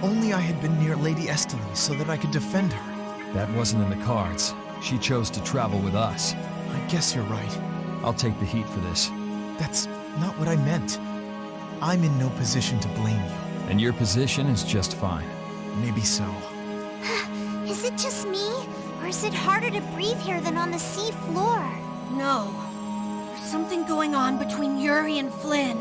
If only I had been near Lady Estelle so that I could defend her. That wasn't in the cards. She chose to travel with us. I guess you're right. I'll take the heat for this. That's not what I meant. I'm in no position to blame you. And your position is just fine. Maybe so. Is it just me? Or is it harder to breathe here than on the sea floor? No. There's something going on between Yuri and Flynn.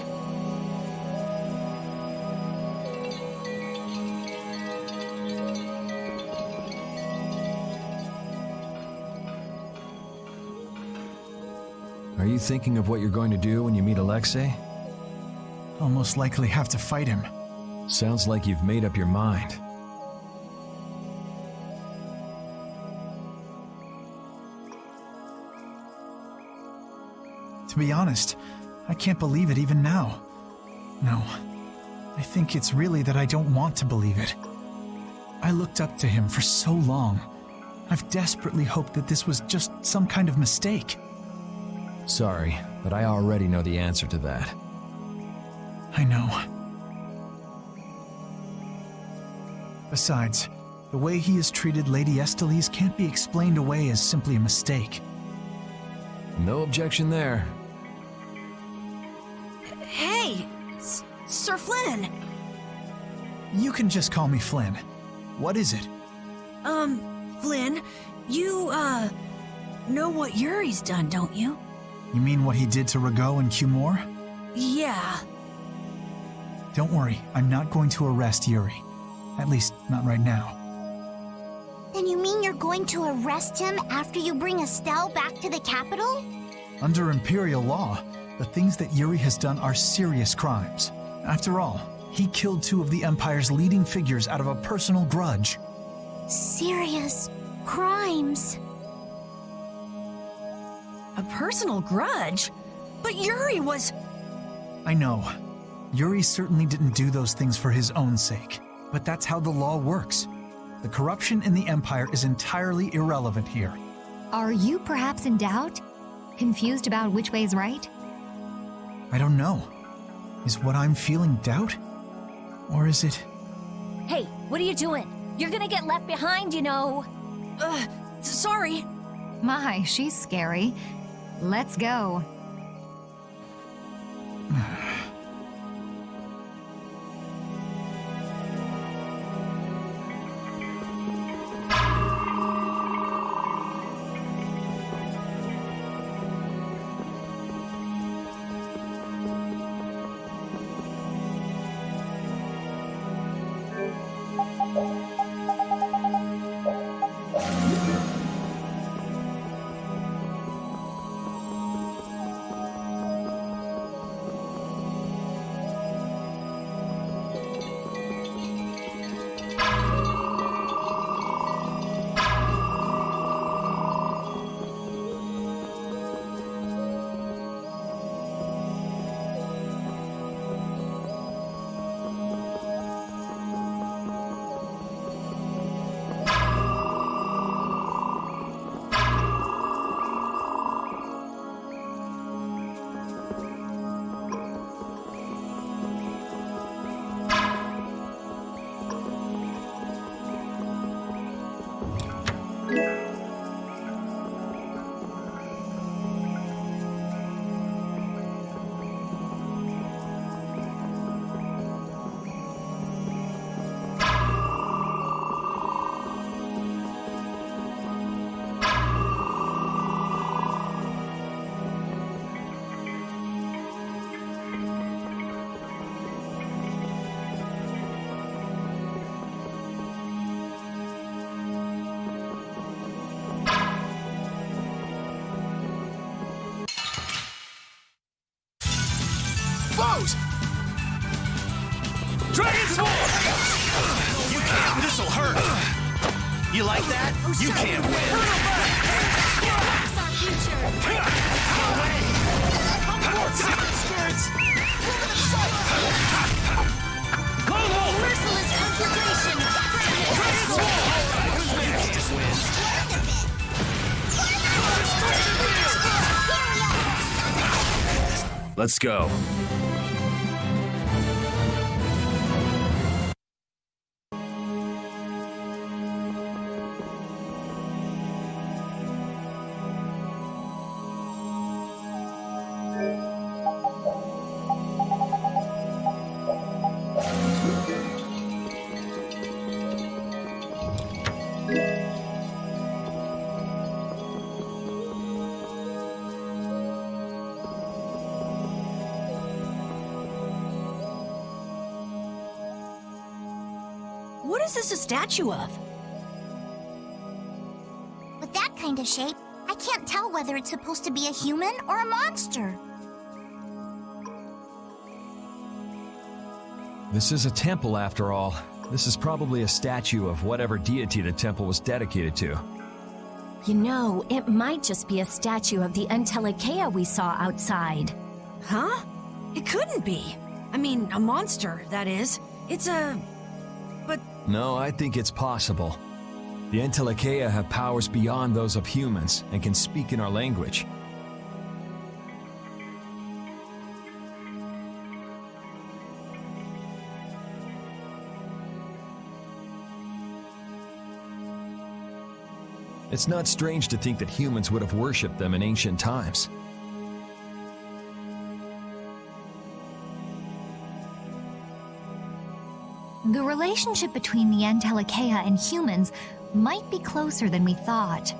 Are you thinking of what you're going to do when you meet Alexei? I'll most likely have to fight him. Sounds like you've made up your mind. To be honest, I can't believe it even now. No, I think it's really that I don't want to believe it. I looked up to him for so long. I've desperately hoped that this was just some kind of mistake. Sorry, but I already know the answer to that. I know. Besides, the way he has treated Lady Estelle can't be explained away as simply a mistake. No objection there. Hey! Sir Flynn! You can just call me Flynn. What is it? Flynn, you, know what Yuri's done, don't you? You mean what he did to Rago and Cumore? Yeah. Don't worry, I'm not going to arrest Yuri. At least, not right now. Then you mean you're going to arrest him after you bring Estelle back to the capital? Under Imperial law, the things that Yuri has done are serious crimes. After all, he killed two of the Empire's leading figures out of a personal grudge. Serious crimes. A personal grudge? But Yuri was... I know. Yuri certainly didn't do those things for his own sake. But that's how the law works. The corruption in the Empire is entirely irrelevant here. Are you perhaps in doubt? Confused about which way is right? I don't know. Is what I'm feeling doubt? Or is it... Hey, what are you doing? You're gonna get left behind, you know. Sorry. My, she's scary. Let's go. Foes! Dragon Sword! You can't. This'll hurt. You like that? You can't win. That's our future. Come forward, secret spirits! Merciless conflagration. Dragon Sword! You can't win. Let's go. What is this a statue of? With that kind of shape, I can't tell whether it's supposed to be a human or a monster. This is a temple after all. This is probably a statue of whatever deity the temple was dedicated to. You know, it might just be a statue of the Entelekea we saw outside. Huh? It couldn't be. I mean, a monster, that is. It's a... But No, I think it's possible. The Entelekea have powers beyond those of humans and can speak in our language. It's not strange to think that humans would have worshipped them in ancient times. The relationship between the Entelekea and humans might be closer than we thought.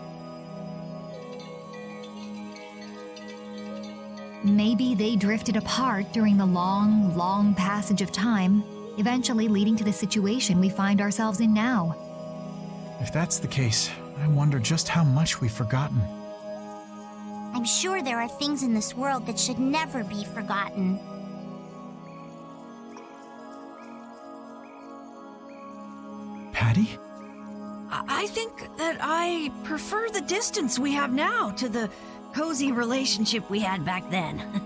Maybe they drifted apart during the long, long passage of time, eventually leading to the situation we find ourselves in now. If that's the case, I wonder just how much we've forgotten. I'm sure there are things in this world that should never be forgotten. Patty? I think that I prefer the distance we have now to the cozy relationship we had back then.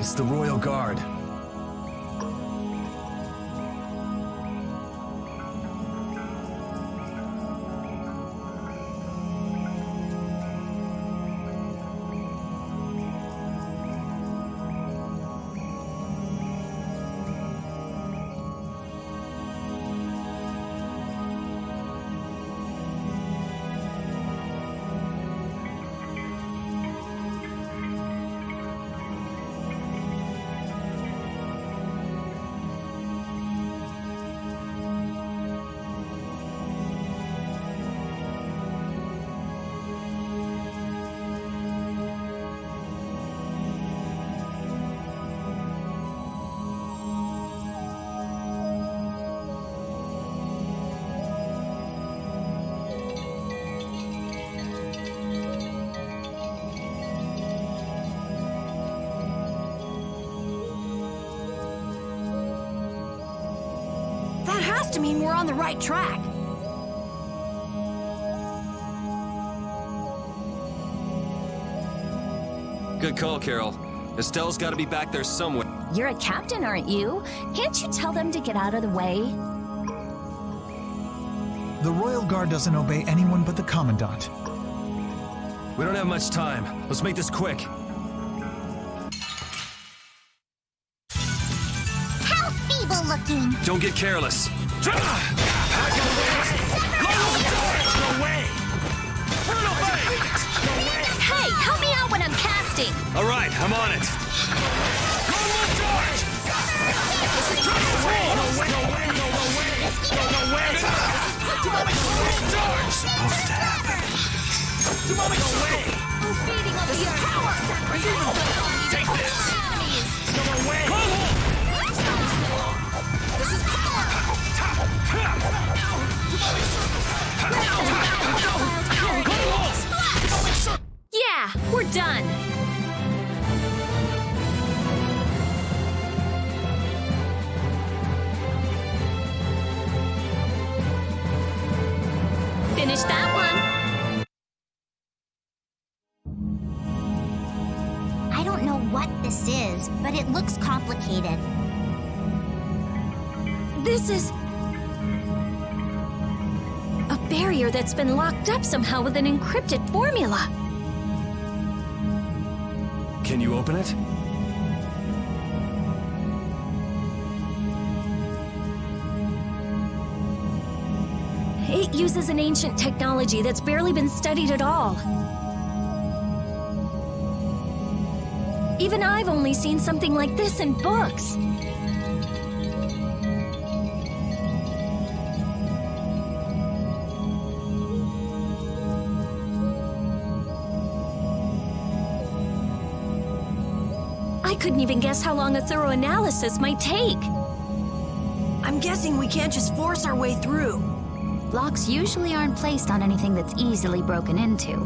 It's the Royal Guard. That has to mean we're on the right track. Good call, Carol. Estelle's got to be back there somewhere. You're a captain, aren't you? Can't you tell them to get out of the way? The Royal Guard doesn't obey anyone but the Commandant. We don't have much time. Let's make this quick. How feeble looking! Don't get careless. No way! Hey, help me out when I'm casting! All right, I'm on it. Supposed to happen. We're feeding on the earth. Power! Take this. No way. This is power! Yeah, we're done. Finish that one. I don't know what this is, but it looks complicated. This is a barrier that's been locked up somehow with an encrypted formula. Can you open it? It uses an ancient technology that's barely been studied at all. Even I've only seen something like this in books. I couldn't even guess how long a thorough analysis might take. I'm guessing we can't just force our way through. Locks usually aren't placed on anything that's easily broken into.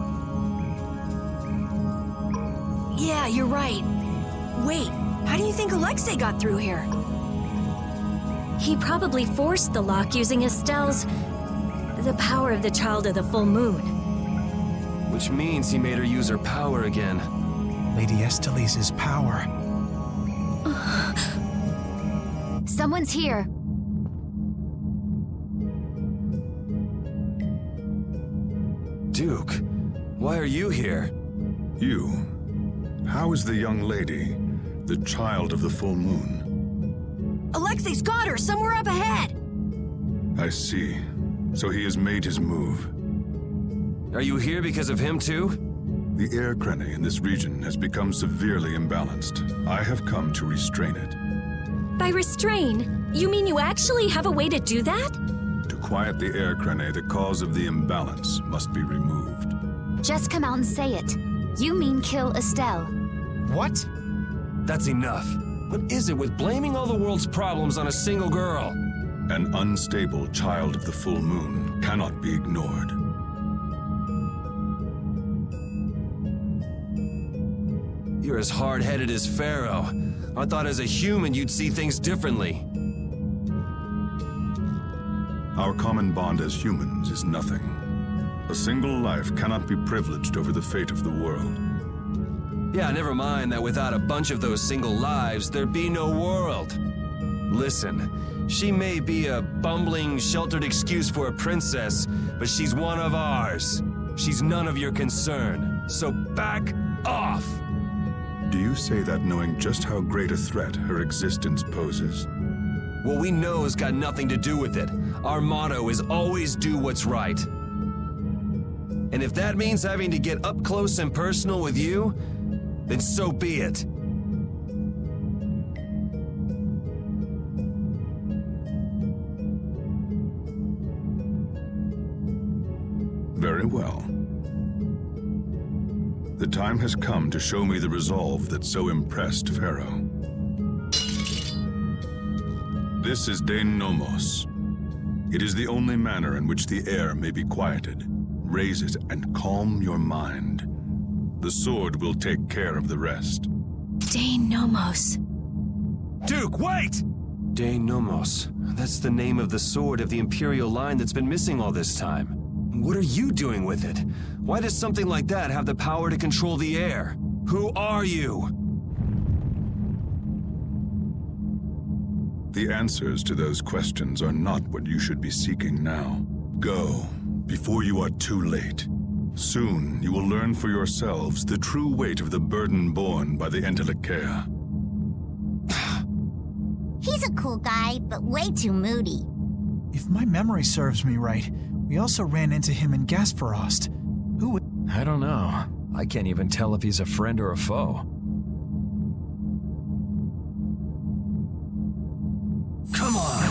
Yeah, you're right. Wait, how do you think Alexei got through here? He probably forced the lock using Estelle's... the power of the Child of the Full Moon. Which means he made her use her power again. Lady Estelise's power. Someone's here. Duke, why are you here? You? How is the young lady, the Child of the Full Moon? Alexei's got her somewhere up ahead. I see. So he has made his move. Are you here because of him too? The air crenny in this region has become severely imbalanced. I have come to restrain it. By restrain, you mean you actually have a way to do that? To quiet the air crenny, the cause of the imbalance must be removed. Just come out and say it. You mean kill Estelle. What? That's enough. What is it with blaming all the world's problems on a single girl? An unstable Child of the Full Moon cannot be ignored. You're as hard-headed as Pharaoh. I thought as a human you'd see things differently. Our common bond as humans is nothing. A single life cannot be privileged over the fate of the world. Yeah, never mind that without a bunch of those single lives, there'd be no world. Listen, she may be a bumbling, sheltered excuse for a princess, but she's one of ours. She's none of your concern, so back off! Do you say that knowing just how great a threat her existence poses? What we know has got nothing to do with it. Our motto is always do what's right. And if that means having to get up close and personal with you, then so be it. Very well. The time has come to show me the resolve that so impressed Pharaoh. This is Dane Nomos. It is the only manner in which the air may be quieted. Raise it and calm your mind. The sword will take care of the rest. Dane Nomos. Duke, wait! De Nomos. That's the name of the sword of the Imperial line that's been missing all this time. What are you doing with it? Why does something like that have the power to control the air? Who are you? The answers to those questions are not what you should be seeking now. Go, before you are too late. Soon, you will learn for yourselves the true weight of the burden borne by the Entelekea. He's a cool guy, but way too moody. If my memory serves me right, we also ran into him in Gasperost. Who? I don't know. I can't even tell if he's a friend or a foe. Come on!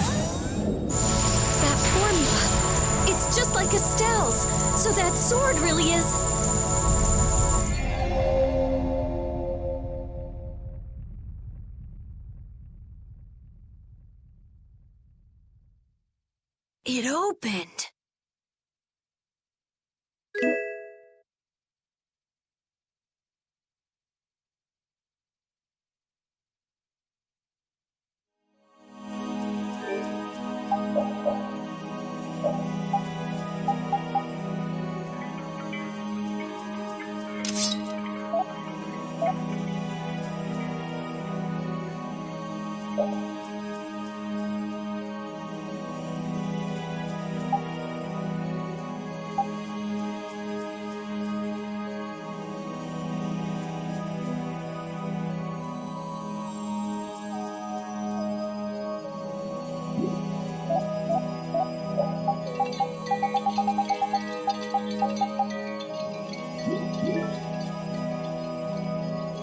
That formula! It's just like Estelle's! So that sword really is... It opened.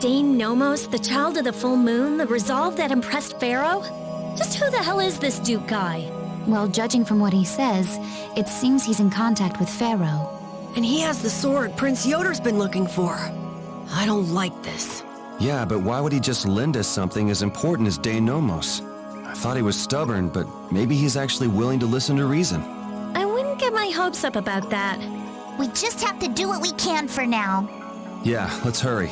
Dane Nomos, the child of the full moon, the resolve that impressed Pharaoh? Just who the hell is this Duke guy? Well, judging from what he says, it seems he's in contact with Pharaoh. And he has the sword Prince Yoder's been looking for. I don't like this. Yeah, but why would he just lend us something as important as De Nomos? I thought he was stubborn, but maybe he's actually willing to listen to reason. I wouldn't get my hopes up about that. We just have to do what we can for now. Yeah, let's hurry.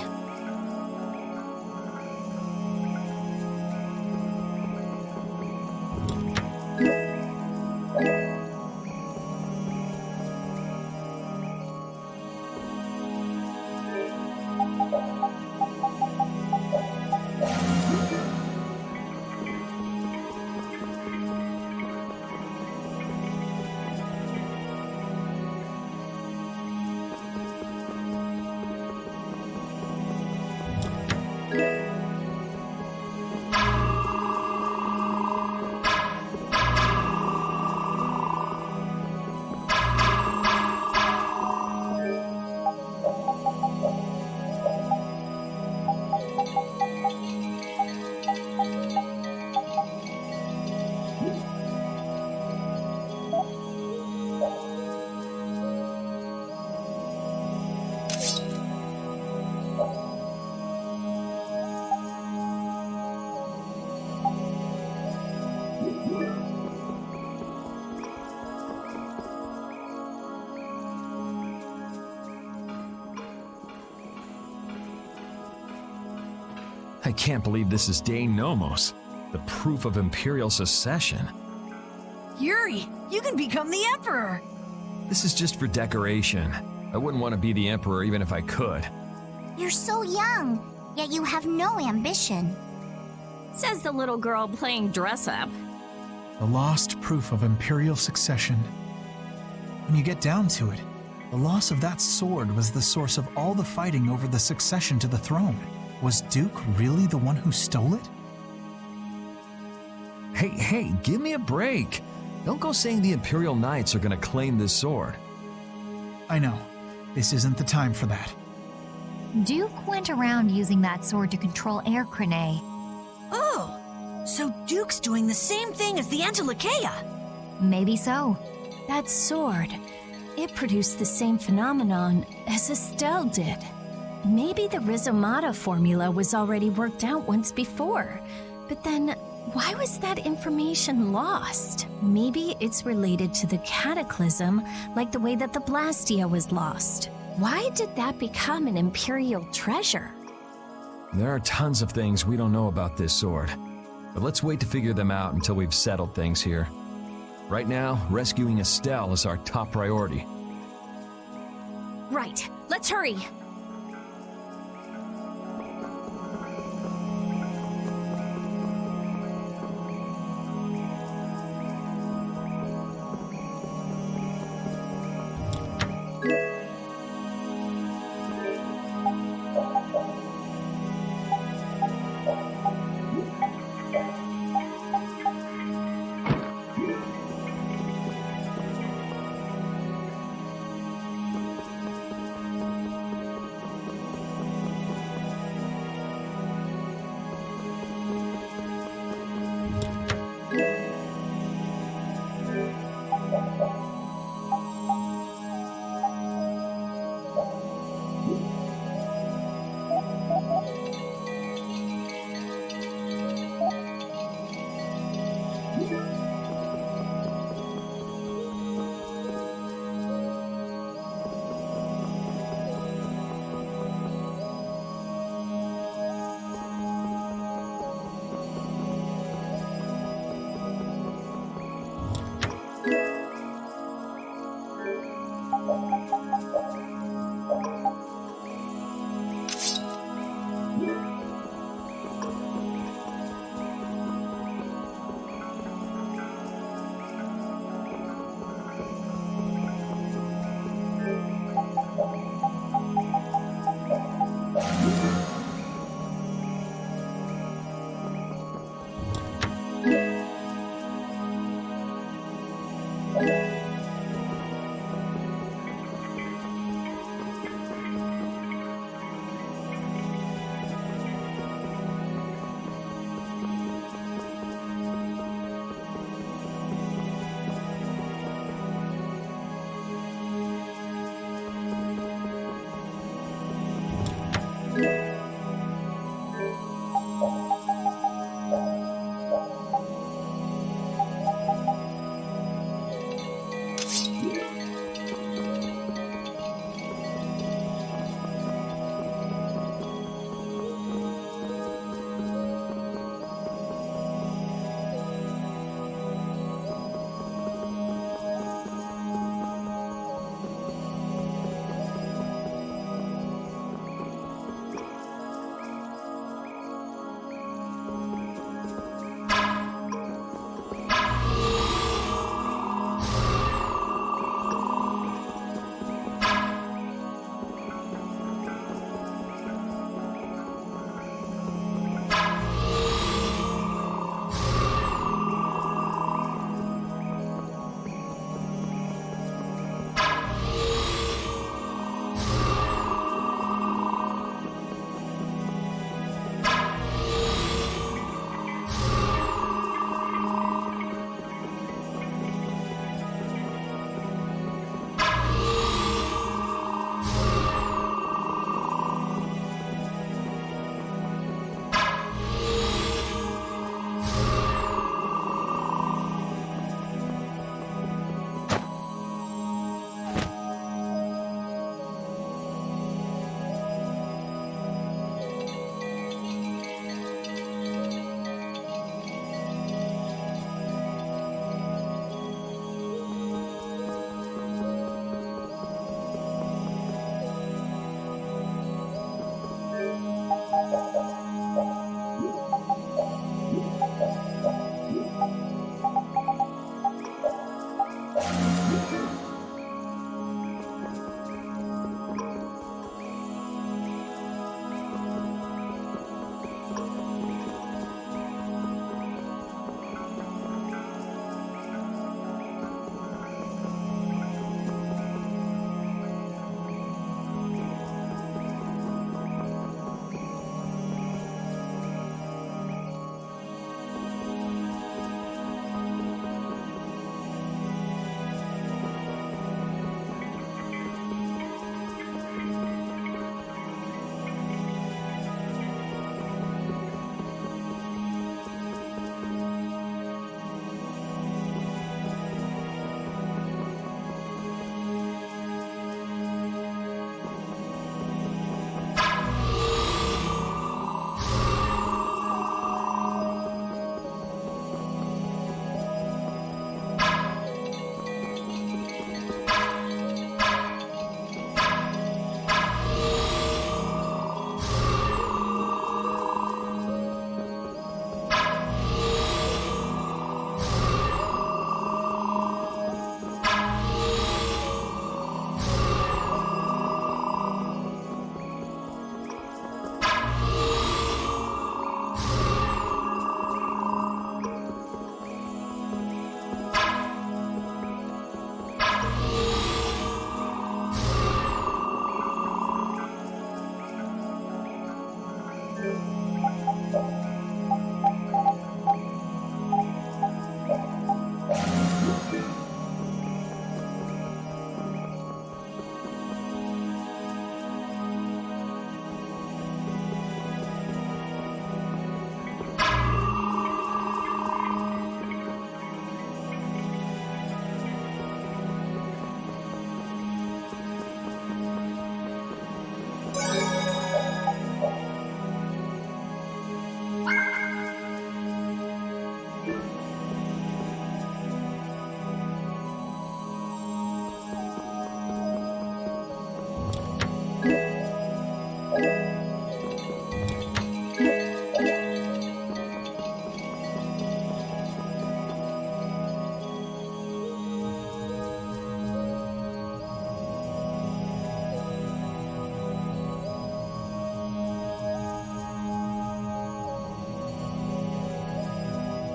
I can't believe this is Dane Nomos, the proof of Imperial secession. Yuri, you can become the Emperor. This is just for decoration. I wouldn't want to be the Emperor even if I could. You're so young, yet you have no ambition. Says the little girl playing dress-up. The lost proof of Imperial succession. When you get down to it, the loss of that sword was the source of all the fighting over the succession to the throne. Was Duke really the one who stole it? Hey, give me a break. Don't go saying the Imperial Knights are gonna claim this sword. I know. This isn't the time for that. Duke went around using that sword to control Air Crane. Oh, so Duke's doing the same thing as the Entelekea. Maybe so. That sword, it produced the same phenomenon as Estelle did. Maybe the Rizomata formula was already worked out once before, but then why was that information lost? Maybe it's related to the cataclysm, like the way that the Blastia was lost. Why did that become an Imperial treasure? There are tons of things we don't know about this sword, But let's wait to figure them out until we've settled things here. Right now, rescuing Estelle is our top priority. Right. Let's hurry.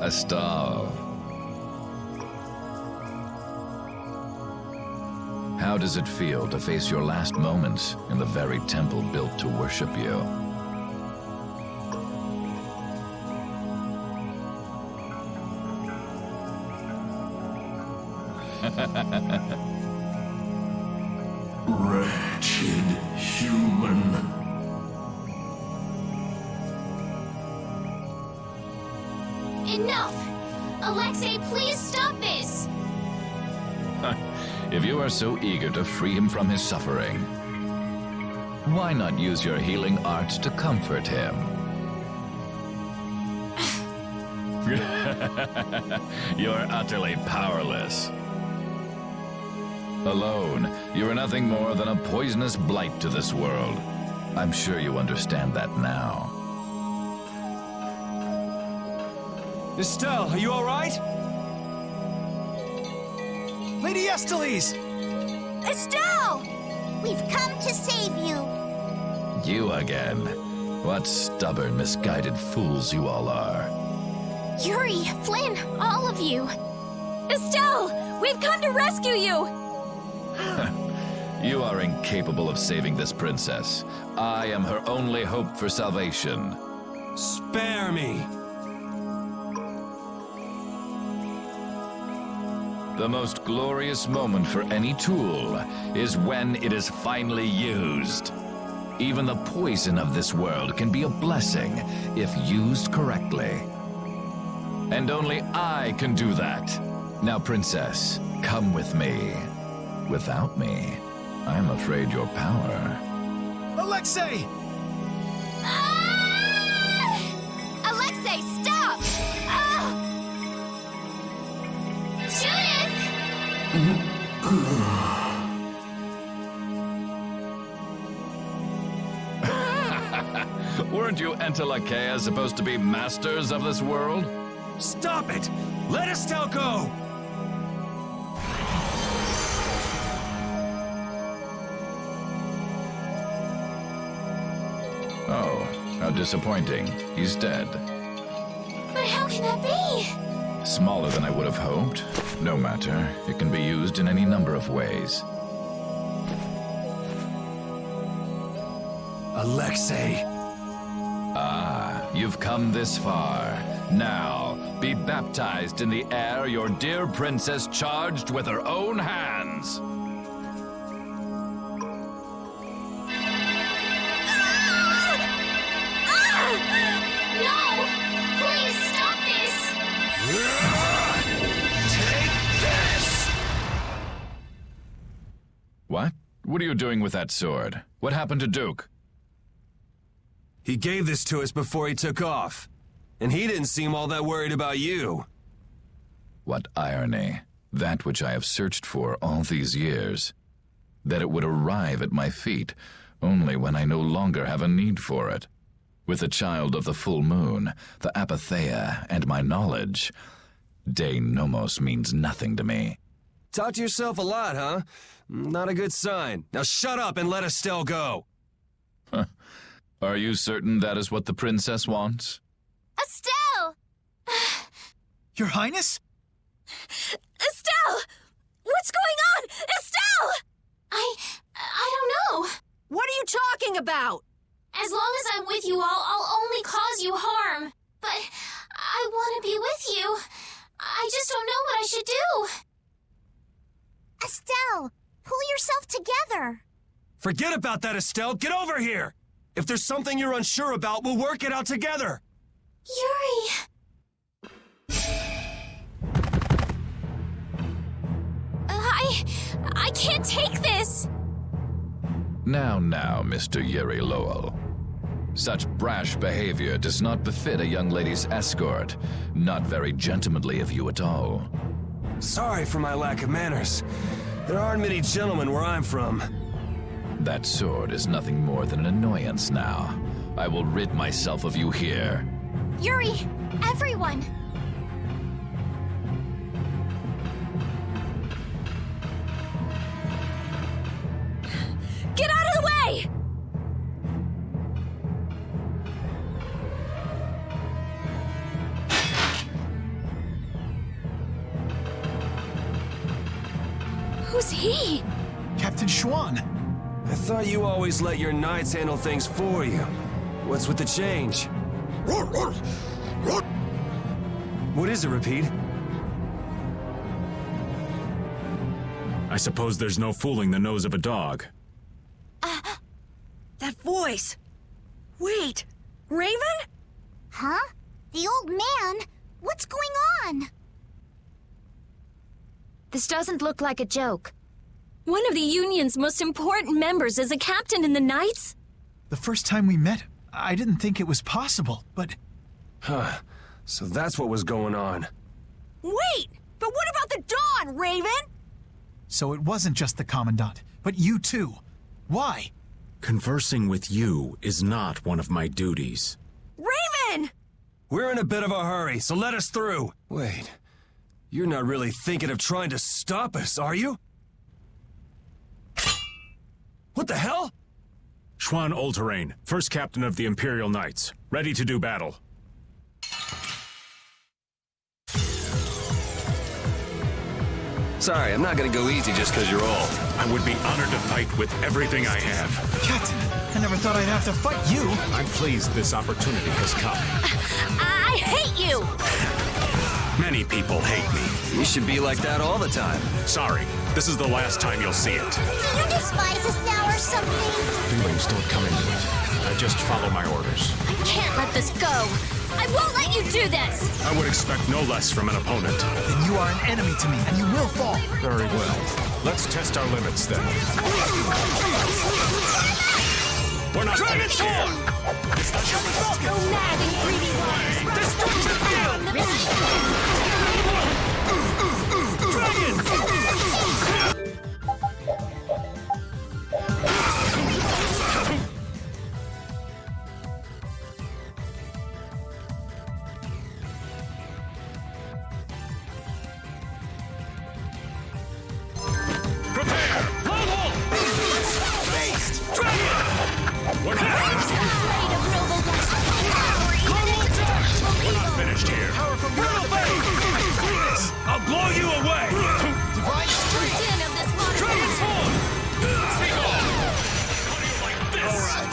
Estelle. How does it feel to face your last moments in the very temple built to worship you? Wretched human. Enough! Alexei, please stop this! If you are so eager to free him from his suffering, why not use your healing arts to comfort him? You're utterly powerless. Alone, you are nothing more than a poisonous blight to this world. I'm sure you understand that now. Estelle, are you all right? Lady Estellise! Estelle! We've come to save you. You again. What stubborn, misguided fools you all are. Yuri, Flynn, all of you! Estelle! We've come to rescue you! You are incapable of saving this princess. I am her only hope for salvation. Spare me! The most glorious moment for any tool is when it is finally used. Even the poison of this world can be a blessing if used correctly. And only I can do that. Now, princess, come with me. Without me, I'm afraid your power... Alexei! Ah! Alexei, stop! Ah! Judith! Weren't you Entelakea supposed to be masters of this world? Stop it! Let Estelle go! Oh, how disappointing. He's dead. But how can that be? Smaller than I would have hoped. No matter. It can be used in any number of ways. Alexei! Ah, you've come this far. Now, be baptized in the air your dear princess charged with her own hands. No! Please stop this! Take this! What? What are you doing with that sword? What happened to Duke? He gave this to us before he took off. And he didn't seem all that worried about you. What irony. That which I have searched for all these years. That it would arrive at my feet only when I no longer have a need for it. With the child of the full moon, the apatheia, and my knowledge, De Nomos means nothing to me. Talk to yourself a lot, huh? Not a good sign. Now shut up and let Estelle go. Are you certain that is what the princess wants? Estelle! Your Highness? Estelle! What's going on? Estelle! I don't know. What are you talking about? As long as I'm with you all, I'll only cause you harm. But I want to be with you. I just don't know what I should do. Estelle, pull yourself together. Forget about that, Estelle. Get over here. If there's something you're unsure about, we'll work it out together. Yuri! I can't take this! Now, Mr. Yuri Lowell. Such brash behavior does not befit a young lady's escort. Not very gentlemanly of you at all. Sorry for my lack of manners. There aren't many gentlemen where I'm from. That sword is nothing more than an annoyance now. I will rid myself of you here. Yuri! Everyone! Get out of the way! Who's he? Captain Schwan. I thought you always let your knights handle things for you. What's with the change? What is it, Repeat? I suppose there's no fooling the nose of a dog. That voice. Wait, Raven? Huh? The old man? What's going on? This doesn't look like a joke. One of the Union's most important members is a captain in the Knights? The first time we met, I didn't think it was possible, but... Huh. So that's what was going on. Wait! But what about the Dawn, Raven? So it wasn't just the Commandant, but you too. Why? Conversing with you is not one of my duties. Raven! We're in a bit of a hurry, so let us through. Wait. You're not really thinking of trying to stop us, are you? What the hell? Schwan Olterain, first captain of the Imperial Knights, ready to do battle. Sorry, I'm not gonna go easy just because you're old. I would be honored to fight with everything I have. Captain, I never thought I'd have to fight you. I'm pleased this opportunity has come. I hate you! Many people hate me. You should be like that all the time. Sorry, this is the last time you'll see it. Do you despise us now or something? Feelings don't come into it. I just follow my orders. I can't let this go. I won't let you do this! I would expect no less from an opponent. Then you are an enemy to me, and you will fall. Very well. Let's test our limits then. We're not finished here! Go mad and greedy ones! Destruction field! We're not finished here. I'll blow you away! Divine Street! Transform! Alright.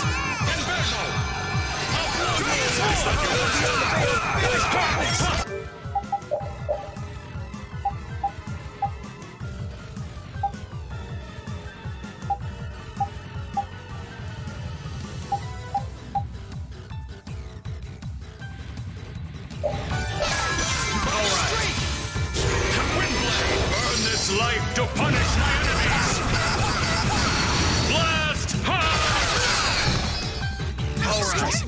Life to punish my enemies! Blast hard! Alright.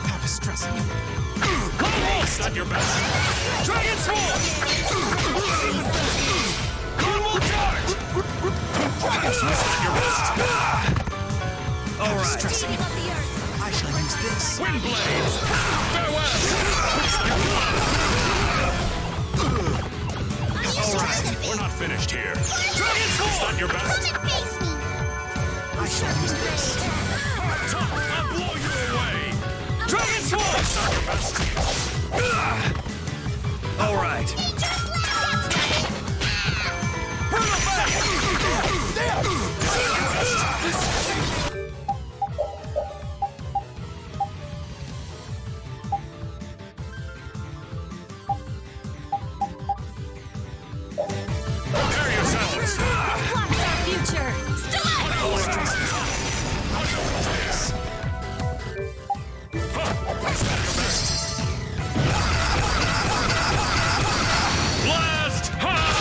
Pap is stressing. It's not your best. Dragon Sword! Global Charge! It's not your best. Alright. I shall use this. Windblade! Farewell! Alright, we're not finished here. Dragon It's Sword! not your best. Come and face me. I shall use this. I'll blow you away! Dragon Sword! It's not your best. Alright. Brutal Fate! Prepare yourselves! Blocks our future! Blast hard!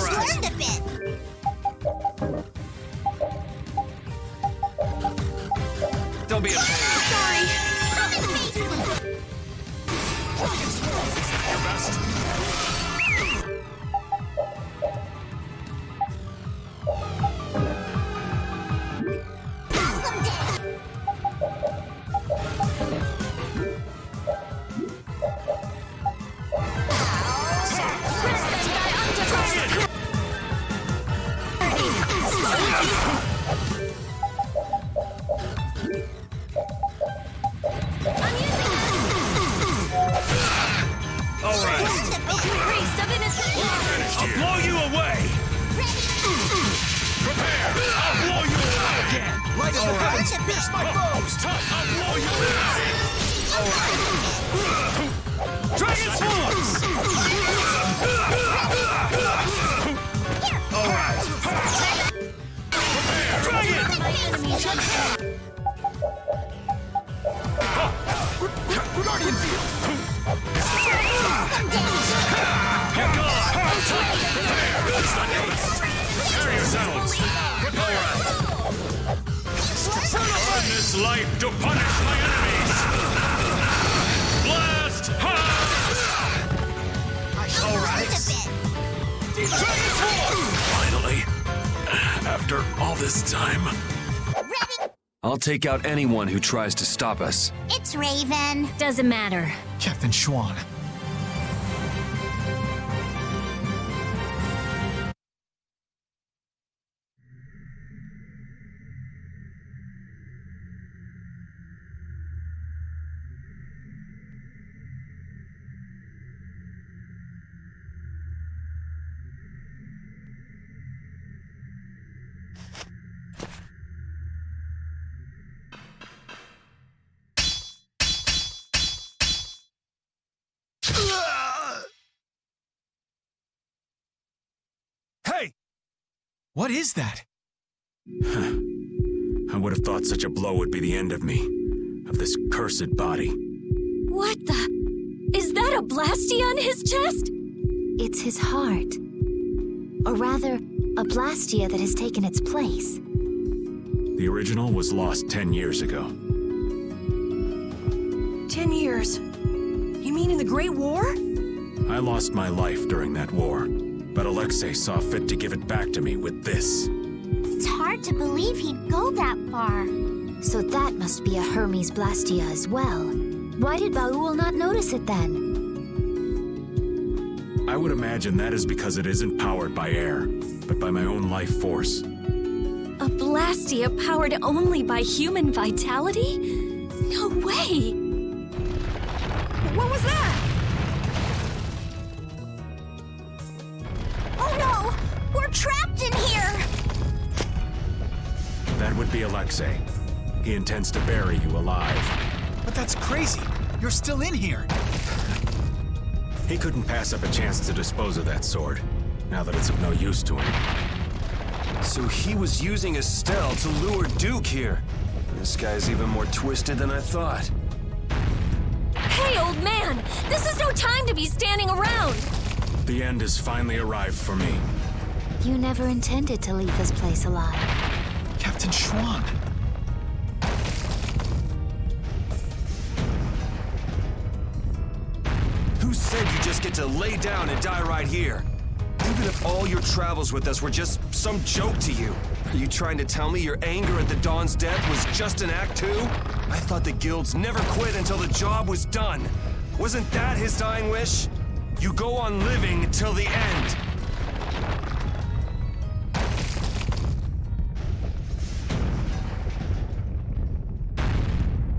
Learned a bit. Don't be a pain. Sorry! Come and face me. Your best. Knock them down. Let's finish my foes! I'll blow you away! Alright! Dragon Swords! Alright! Prepare! Dragon! Guardian Field! Get gone! Prepare yourselves! Alright! Earn this life to punish my enemies! Blast! Alright! Dragon Sword! Finally. After all this time. I'll take out anyone who tries to stop us. It's Raven. Doesn't matter. Captain Schwan. Hey! What is that? I would have thought such a blow would be the end of me. Of this cursed body. What the? Is that a blastia on his chest? It's his heart. Or rather, a blastia that has taken its place. The original was lost 10 years ago. 10 years? You mean in the Great War? I lost my life during that war, but Alexei saw fit to give it back to me with this. It's hard to believe he'd go that far. So that must be a Hermes blastia as well. Why did Baul not notice it then? I would imagine that is because it isn't powered by air, but by my own life force. A blastia powered only by human vitality? No way! What was that? Oh no! We're trapped in here! That would be Alexei. He intends to bury you alive. But that's crazy. You're still in here. He couldn't pass up a chance to dispose of that sword, now that it's of no use to him. So he was using Estelle to lure Duke here. This guy's even more twisted than I thought. Hey, old man! This is no time to be standing around! The end has finally arrived for me. You never intended to leave this place alive. Captain Schwan. Who said you just get to lay down and die right here? Even if all your travels with us were just some joke to you, are you trying to tell me your anger at the Dawn's death was just an act too? I thought the guilds never quit until the job was done. Wasn't that his dying wish? You go on living till the end.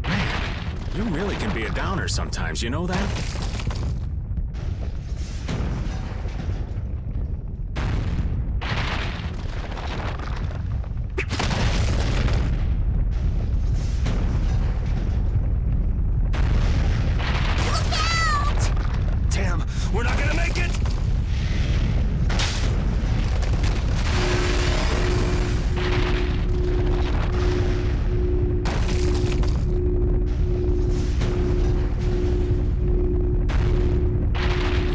Man, you really can be a downer sometimes, you know that? We're not gonna make it!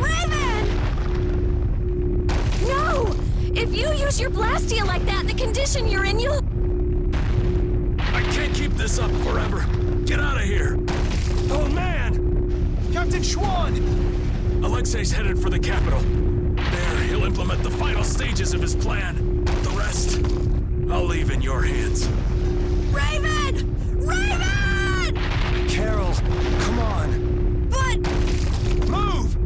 Raven! No! If you use your blastia like that in the condition you're in, you'll... I can't keep this up forever. Get out of here! Oh man! Captain Schwan! Alexei's headed for the capital. There, he'll implement the final stages of his plan. The rest, I'll leave in your hands. Raven! Raven! Carol, come on! But... Move!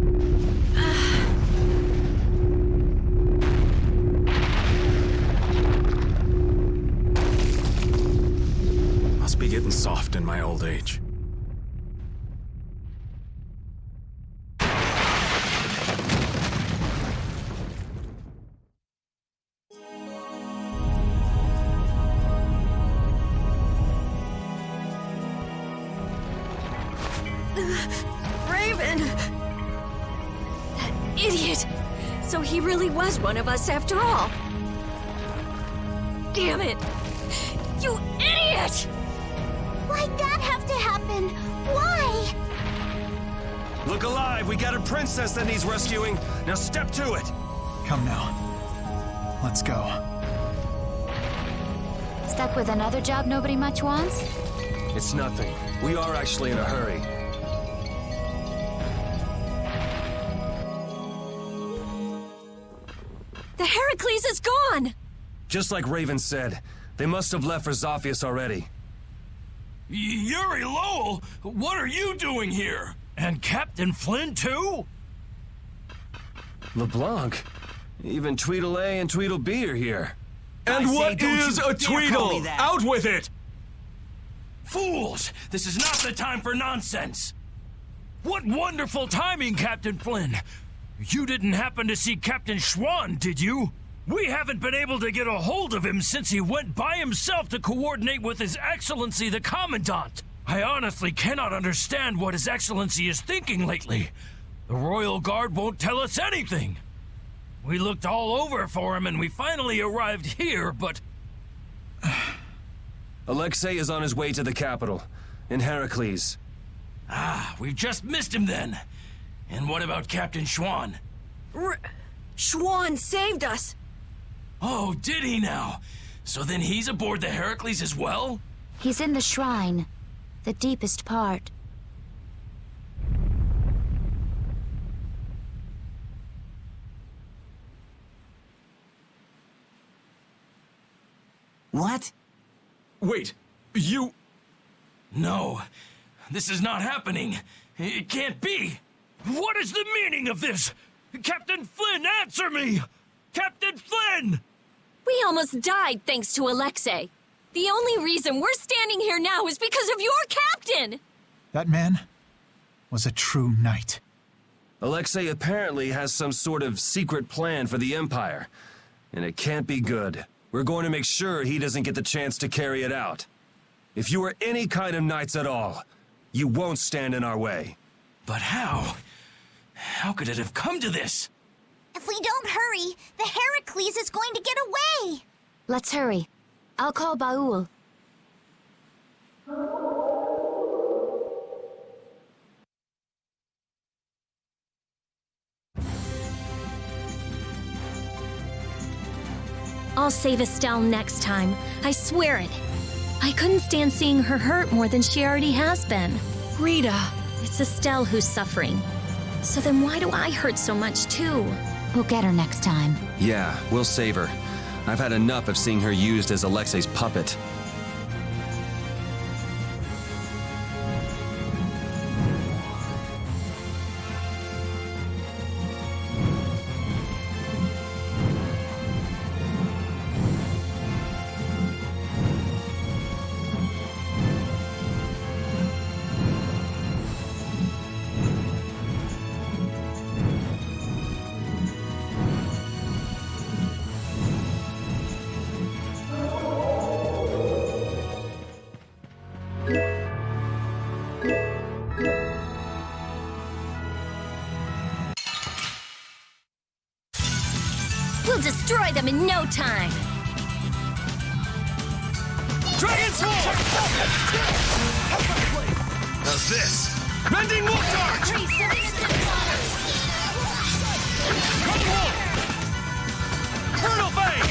Must be getting soft in my old age. Raven! That idiot! So he really was one of us after all. Damn it! You idiot! Why'd that have to happen? Why? Look alive! We got a princess that needs rescuing. Now step to it! Come now. Let's go. Stuck with another job nobody much wants? It's nothing. We are actually in a hurry. The Heracles is gone! Just like Raven said, they must have left for Zophius already. Yuri Lowell, what are you doing here? And Captain Flynn, too? LeBlanc? Even Tweedle-A and Tweedle-B are here. And what is a Tweedle? Out with it! Fools! This is not the time for nonsense! What wonderful timing, Captain Flynn! You didn't happen to see Captain Schwann, did you? We haven't been able to get a hold of him since he went by himself to coordinate with His Excellency the Commandant. I honestly cannot understand what His Excellency is thinking lately. The Royal Guard won't tell us anything. We looked all over for him and we finally arrived here, but... Alexei is on his way to the capital, in Heracles. Ah, we've just missed him then. And what about Captain Schwann? Schwann saved us! Oh, did he now? So then he's aboard the Heracles as well? He's in the shrine. The deepest part. What? Wait, you... No, this is not happening. It can't be. What is the meaning of this? Captain Flynn, answer me! Captain Flynn! We almost died thanks to Alexei. The only reason we're standing here now is because of your captain! That man was a true knight. Alexei apparently has some sort of secret plan for the Empire, and it can't be good. We're going to make sure he doesn't get the chance to carry it out. If you are any kind of knights at all, you won't stand in our way. But how? How could it have come to this? If we don't hurry, the Heracles is going to get away! Let's hurry. I'll call Baul. I'll save Estelle next time. I swear it. I couldn't stand seeing her hurt more than she already has been. Rita. It's Estelle who's suffering. So then why do I hurt so much too? We'll get her next time. Yeah, we'll save her. I've had enough of seeing her used as Alexei's puppet. We'll destroy them in no time! Dragon Sword! How's this? Mending Wolf Dart! Cold Wolf! Brutal Fang!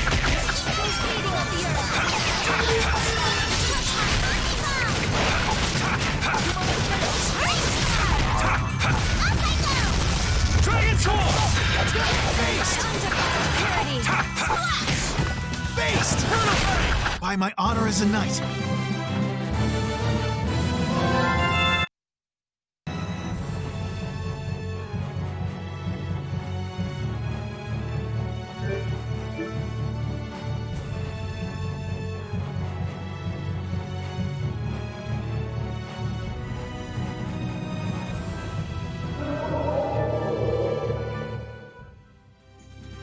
Dragon Sword! Based! By my honor as a knight.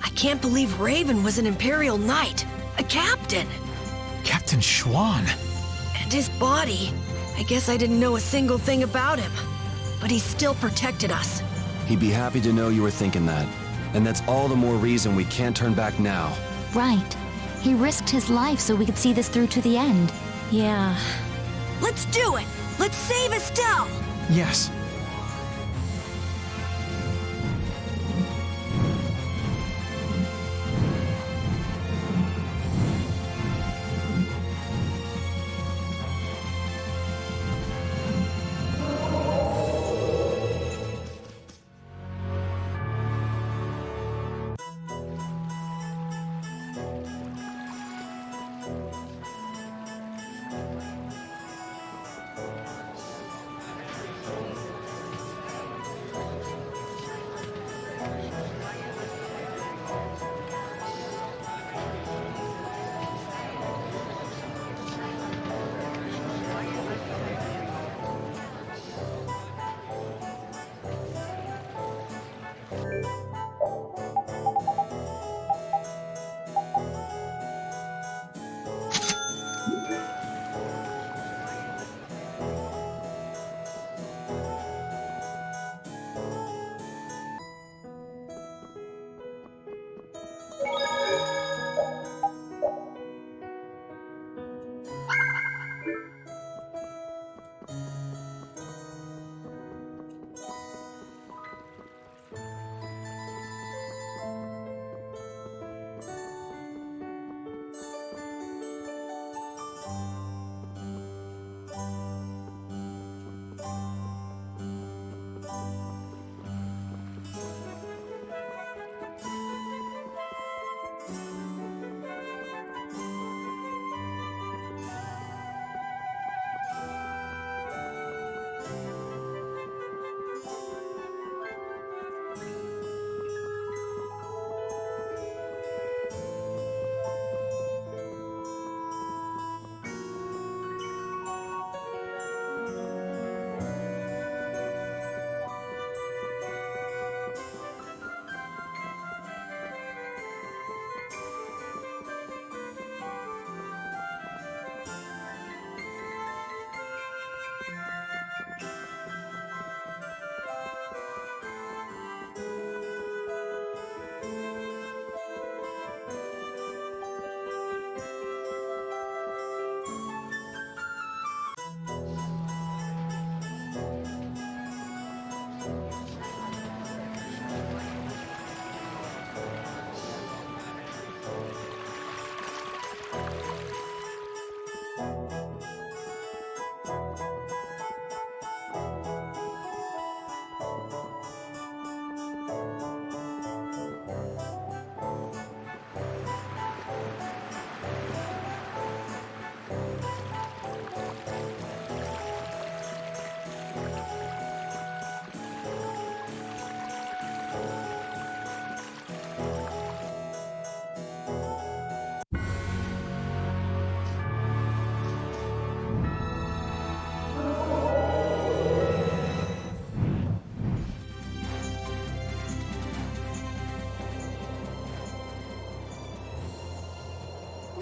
I can't believe Raven was an Imperial Knight. A captain. Captain Schwann. And his body. I guess I didn't know a single thing about him. But but he still protected us. He'd be happy to know you were thinking that. And that's all the more reason we can't turn back now. Right. He risked his life so we could see this through to the end. Yeah. Let's do it! Let's save Estelle! Yes.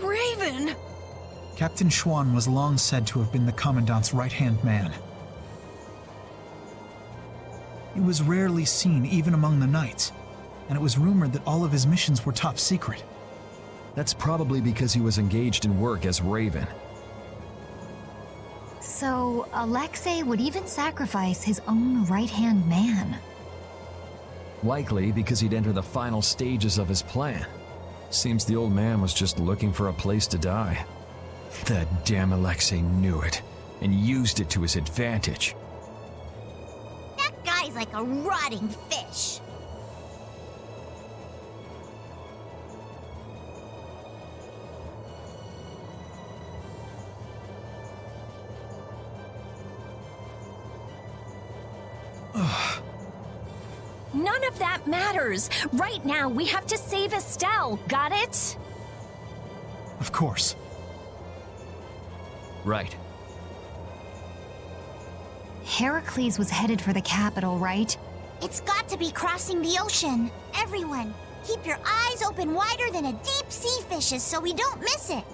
Raven! Captain Schwann was long said to have been the Commandant's right-hand man. He was rarely seen even among the Knights, and it was rumored that all of his missions were top secret. That's probably because he was engaged in work as Raven. So, Alexei would even sacrifice his own right-hand man. Likely because he'd enter the final stages of his plan. Seems the old man was just looking for a place to die. That damn Alexei knew it, and used it to his advantage. That guy's like a rotting fish. None of that matters. Right now, we have to save Estelle. Got it? Of course. Right. Heracles was headed for the capital, right? It's got to be crossing the ocean. Everyone, keep your eyes open wider than a deep sea fish's so we don't miss it.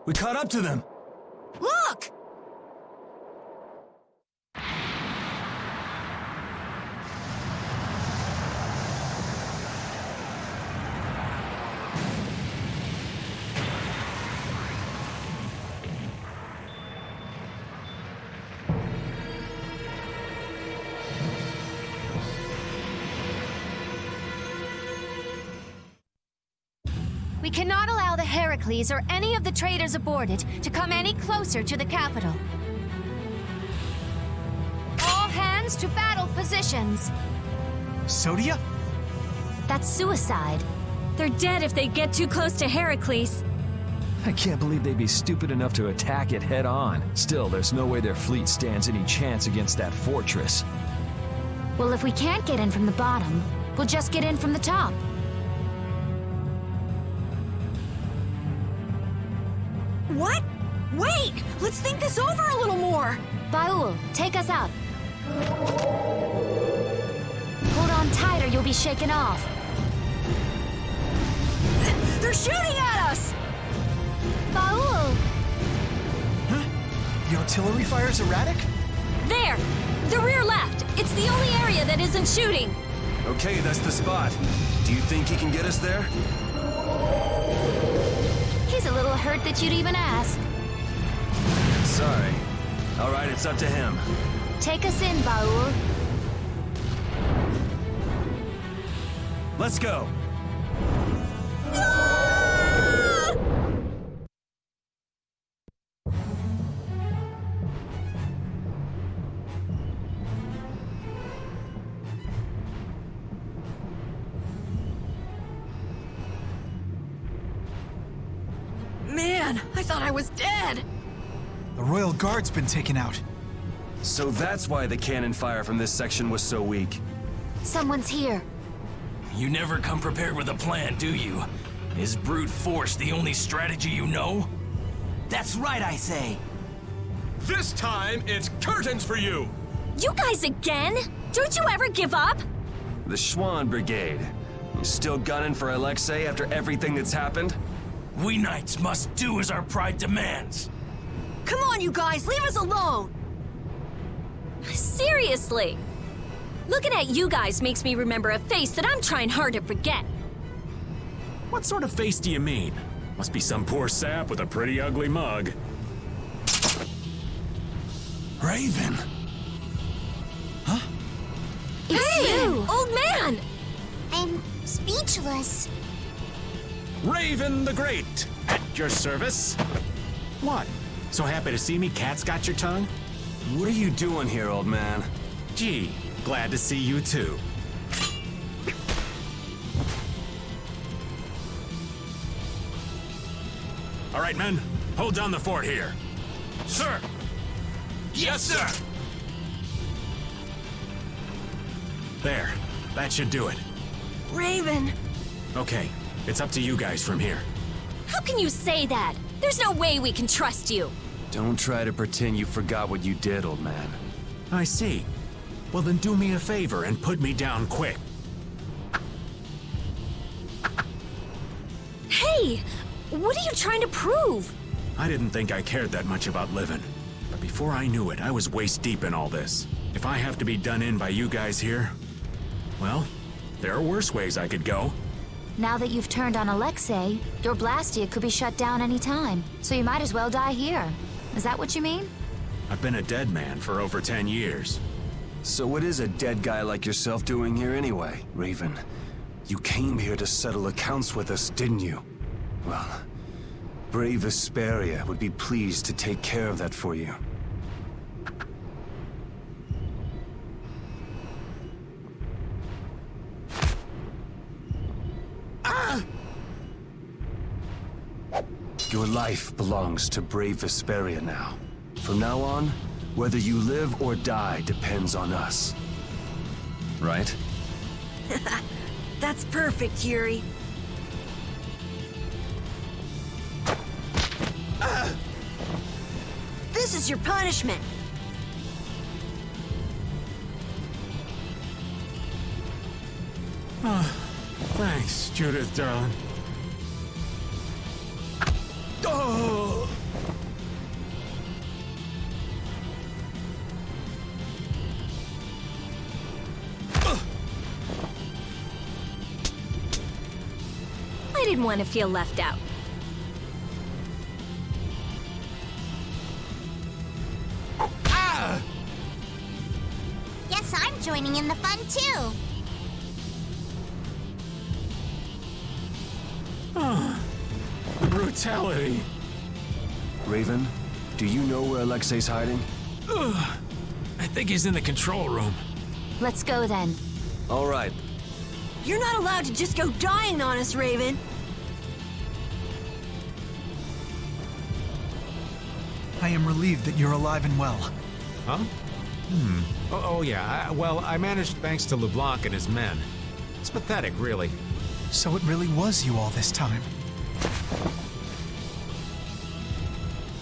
We caught up to them! Look! We cannot allow the Heracles or any of the traders aboard it to come any closer to the capital. All hands to battle positions. Sodia? That's suicide. They're dead if they get too close to Heracles. I can't believe they'd be stupid enough to attack it head on. Still, there's no way their fleet stands any chance against that fortress. Well, if we can't get in from the bottom, we'll just get in from the top. What? Wait! Let's think this over a little more! Baul, take us out. Hold on tight or you'll be shaken off. They're shooting at us! Baul! Huh? The artillery fire's erratic? There! The rear left! It's the only area that isn't shooting! Okay, that's the spot. Do you think he can get us there? He's a little hurt that you'd even ask. Sorry. All right, it's up to him. Take us in, Baul. Let's go. Man, I thought I was dead! The Royal Guard's been taken out. So that's why the cannon fire from this section was so weak. Someone's here. You never come prepared with a plan, do you? Is brute force the only strategy you know? That's right, I say. This time, it's curtains for you! You guys again? Don't you ever give up? The Schwann Brigade. You still gunning for Alexei after everything that's happened? We knights must do as our pride demands. Come on, you guys, leave us alone! Seriously! Looking at you guys makes me remember a face that I'm trying hard to forget. What sort of face do you mean? Must be some poor sap with a pretty ugly mug. Raven! It's Hey! you! Old man! I'm speechless. Raven the Great, at your service. What? So happy to see me, cat's got your tongue? What are you doing here, old man? Gee, glad to see you too. All right, men, hold down the fort here. Sir! Yes, sir! There, that should do it. Raven! Okay, it's up to you guys from here. How can you say that? There's no way we can trust you. Don't try to pretend you forgot what you did, old man. I see. Well, then do me a favor and put me down quick. Hey! What are you trying to prove? I didn't think I cared that much about living. But before I knew it, I was waist deep in all this. If I have to be done in by you guys here, well, there are worse ways I could go. Now that you've turned on Alexei, your Blastia could be shut down any time, so you might as well die here. Is that what you mean? I've been a dead man for over 10 years. So what is a dead guy like yourself doing here anyway, Raven? You came here to settle accounts with us, didn't you? Well, brave Vesperia would be pleased to take care of that for you. Your life belongs to brave Vesperia now. From now on, whether you live or die depends on us. Right? That's perfect, Yuri. This is your punishment. Thanks, Judith, darling. Oh! didn't want to feel left out. Guess I'm joining in the fun too. Brutality. Raven, do you know where Alexei's hiding? I think he's in the control room. Let's go then. All right. You're not allowed to just go dying on us, Raven. I am relieved that you're alive and well. Huh? Oh yeah. Well, I managed thanks to LeBlanc and his men. It's pathetic, really. So it really was you all this time.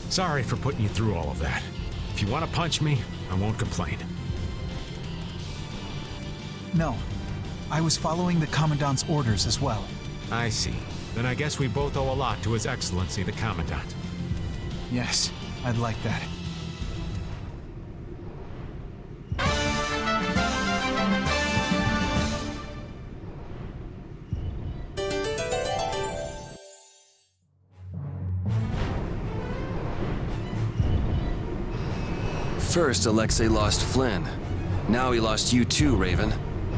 Sorry for putting you through all of that. If you want to punch me, I won't complain. No. I was following the Commandant's orders as well. I see. Then I guess we both owe a lot to His Excellency the Commandant. Yes, I'd like that. First, Alexei lost Flynn. Now he lost you too, Raven.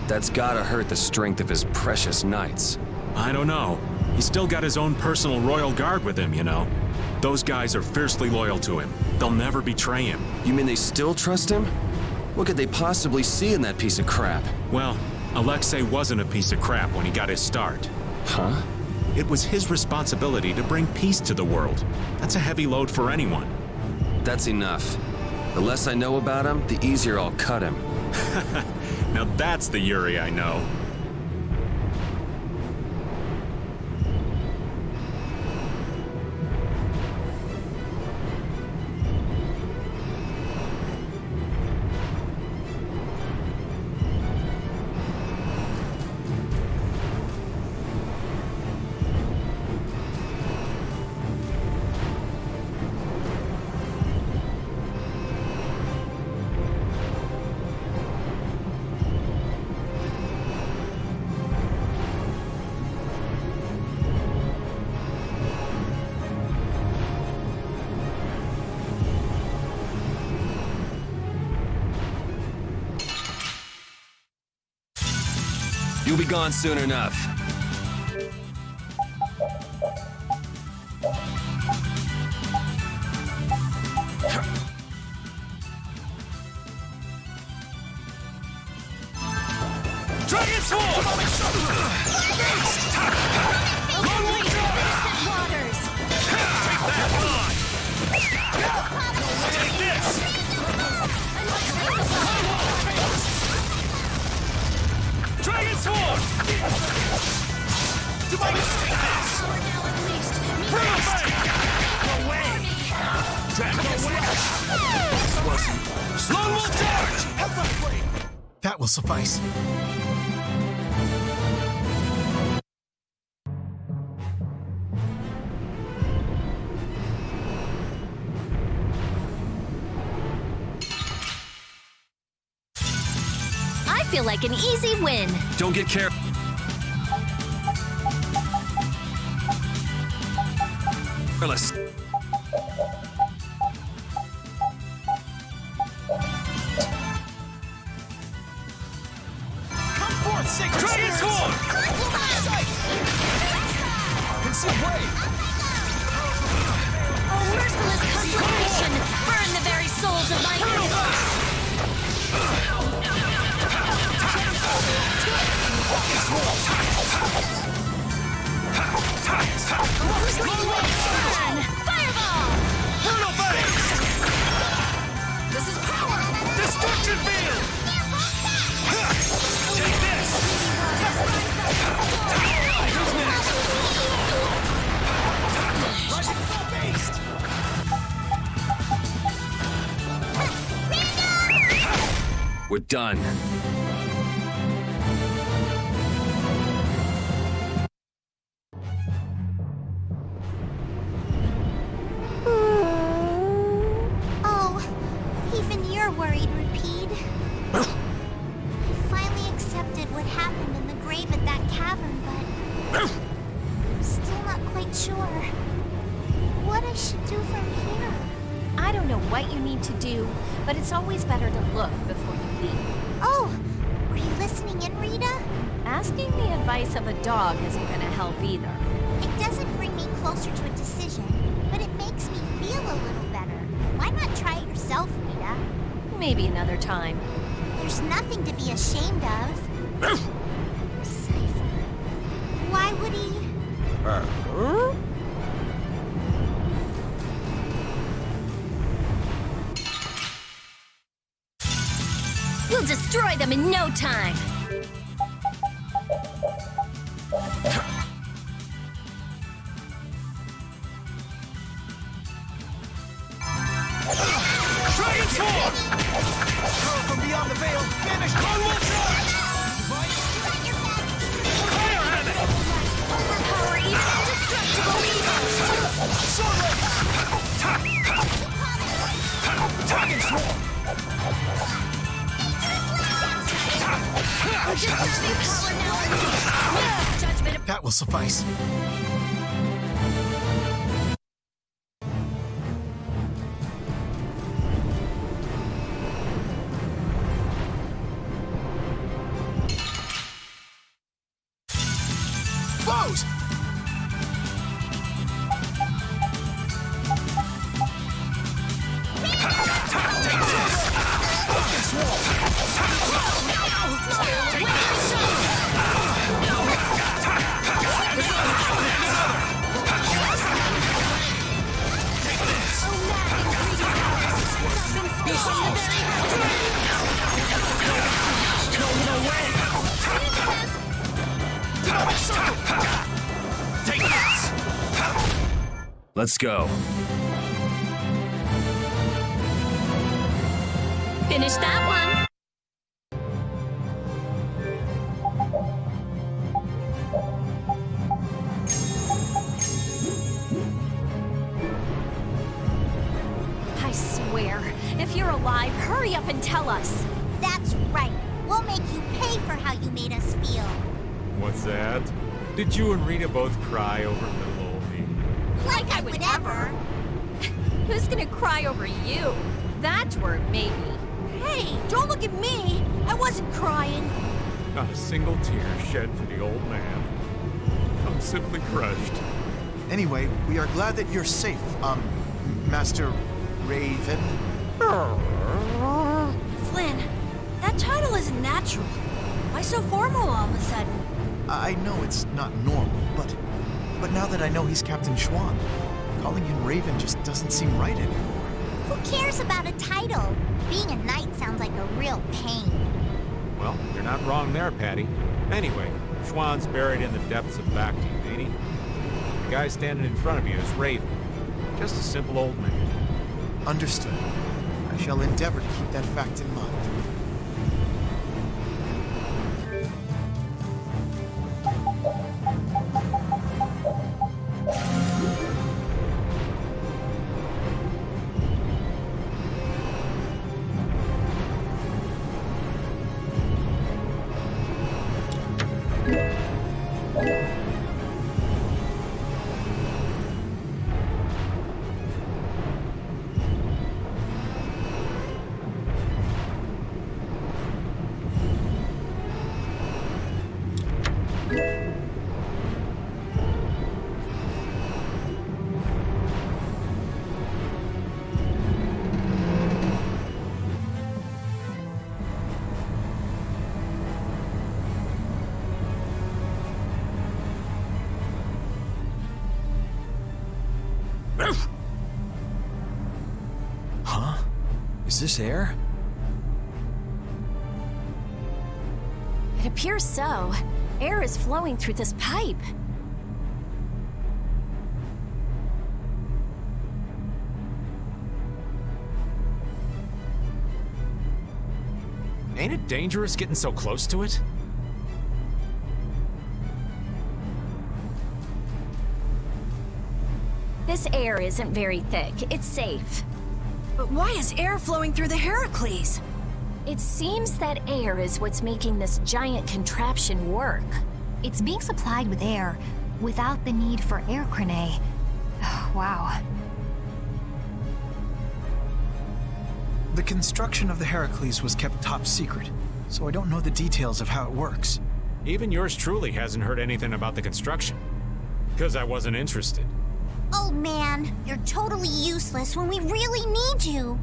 That's gotta hurt the strength of his precious knights. I don't know. He's still got his own personal royal guard with him, you know. Those guys are fiercely loyal to him. They'll never betray him. You mean they still trust him? What could they possibly see in that piece of crap? Well, Alexei wasn't a piece of crap when he got his start. Huh? It was his responsibility to bring peace to the world. That's a heavy load for anyone. That's enough. The less I know about him, the easier I'll cut him. Now that's the Yuri I know. You'll be gone soon enough. Dragon Sword! Waters! Take that on! Take this! Dragon Sword! To my Bring it back! Away! Dragon away! Lone Wolf Charge! That will suffice. I feel like an easy win. Don't get careful. Careless. Dragon Sword! Oh, merciless conjuration! Burn the very souls of my enemies! Fireball! Brutal Face! This is power! Destruction Field! Take this! Who's next? We're done. Oh, even you're worried, Repeat. I finally accepted what happened in the grave at that cavern, but but it's always better to look before you leap. Oh, were you listening in, Rita? Asking the advice of a dog isn't gonna help either. It doesn't bring me closer to a decision, but it makes me feel a little better. Why not try it yourself, Rita? Maybe another time. There's nothing to be ashamed of. Cypher. Why would he... We'll destroy them in no time. Transform! Power from beyond the veil, vanished on one side! Fire at it! Overpower even indestructible evil. Dragon Swarm! That will suffice. Foes! Take this! Let's go. Finish that one. I swear, if you're alive, hurry up and tell us. That's right. We'll make you pay for how you made us feel. What's that? Did you and Rita both cry over little old me? Like I would ever. Who's gonna cry over you? That word, maybe. Hey, don't look at me. I wasn't crying. Not a single tear shed for the old man. I'm simply crushed. Anyway, we are glad that you're safe, Master Raven. Flynn, that title isn't natural. Why so formal all of a sudden? I know it's not normal, but now that I know he's Captain Schwan, calling him Raven just doesn't seem right anymore. Who cares about a title? Being a knight sounds like a real pain. Well, you're not wrong there, Patty. Anyway, Schwann's buried in the depths of Bacti, ain't he? The guy standing in front of you is Raven. Just a simple old man. Understood. I shall endeavor to keep that fact in mind. Huh? Is this air? It appears so. Air is flowing through this pipe. Ain't it dangerous getting so close to it? This air isn't very thick. It's safe. But why is air flowing through the Heracles? It seems that air is what's making this giant contraption work. It's being supplied with air without the need for air crane. Wow. The construction of the Heracles was kept top secret, so I don't know the details of how it works. Even yours truly hasn't heard anything about the construction. Because I wasn't interested. Oh man, you're totally useless when we really need you.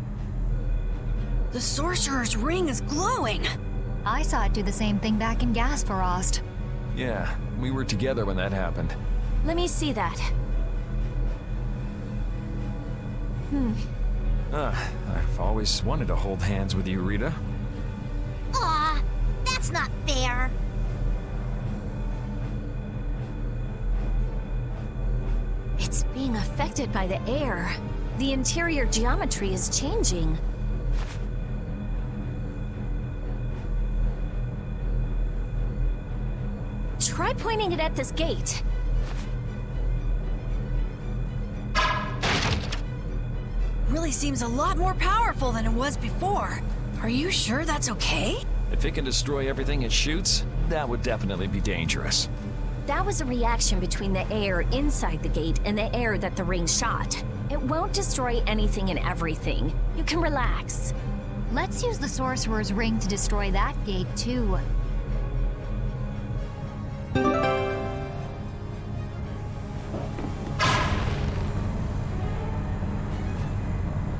The Sorcerer's Ring is glowing. I saw it do the same thing back in Gasparost. Yeah, we were together when that happened. Let me see that. I've always wanted to hold hands with you, Rita. Aw, that's not fair. It's being affected by the air. The interior geometry is changing. Try pointing it at this gate. Really seems a lot more powerful than it was before. Are you sure that's okay? If it can destroy everything it shoots, that would definitely be dangerous. That was a reaction between the air inside the gate and the air that the ring shot. It won't destroy anything and everything. You can relax. Let's use the Sorcerer's Ring to destroy that gate, too.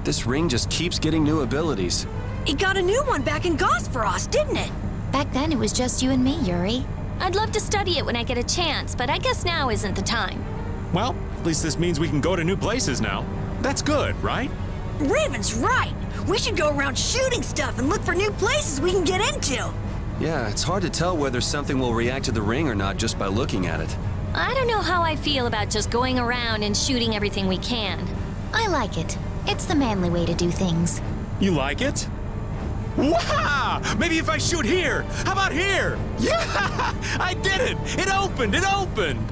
This ring just keeps getting new abilities. It got a new one back in Gasparost, didn't it? Back then, it was just you and me, Yuri. I'd love to study it when I get a chance, but I guess now isn't the time. Well, at least this means we can go to new places now. That's good, right? Raven's right. We should go around shooting stuff and look for new places we can get into. Yeah, it's hard to tell whether something will react to the ring or not just by looking at it. I don't know how I feel about just going around and shooting everything we can. I like it. It's the manly way to do things. You like it? Wow! Maybe if I shoot here! How about here? Yeah! I did it! It opened! It opened!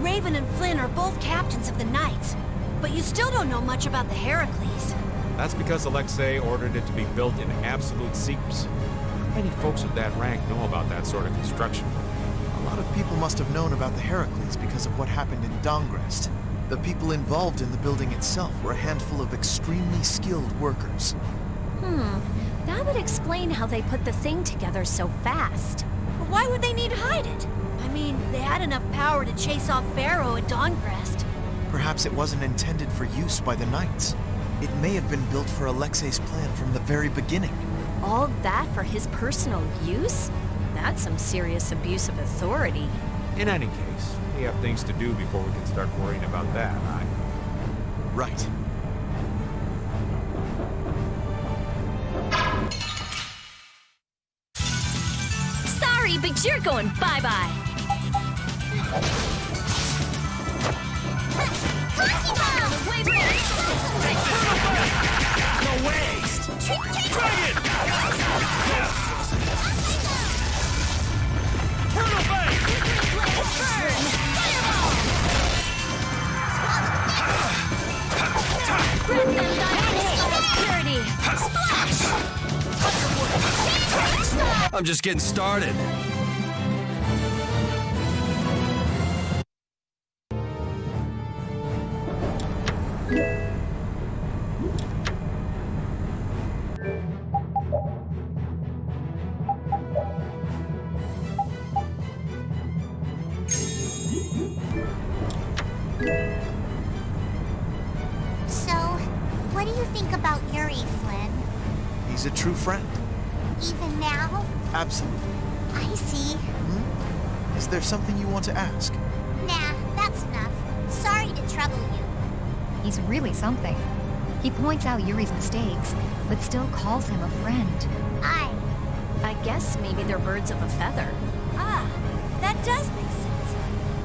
Raven and Flynn are both captains of the Knights, but you still don't know much about the Heracles. That's because Alexei ordered it to be built in absolute secrecy. How many folks of that rank know about that sort of construction? A lot of people must have known about the Heracles because of what happened in Dongrest. The people involved in the building itself were a handful of extremely skilled workers. That would explain how they put the thing together so fast. But why would they need to hide it? I mean, they had enough power to chase off Pharaoh at Dongrest. Perhaps it wasn't intended for use by the Knights. It may have been built for Alexei's plan from the very beginning. All that for his personal use? That's some serious abuse of authority. In any case, we have things to do before we can start worrying about that, right? Right. Sorry, but you're going bye-bye. Rocky Bomb! No waste! Dragon! Brutal Bang! Grant them thy purity! I'm just getting started. So, what do you think about Yuri, Flynn? He's a true friend. Even now? Absolutely. I see. Is there something you want to ask? Nah, that's enough. Sorry to trouble you. He's really something. He points out Yuri's mistakes, but still calls him a friend. I guess maybe they're birds of a feather. Ah, that does make sense.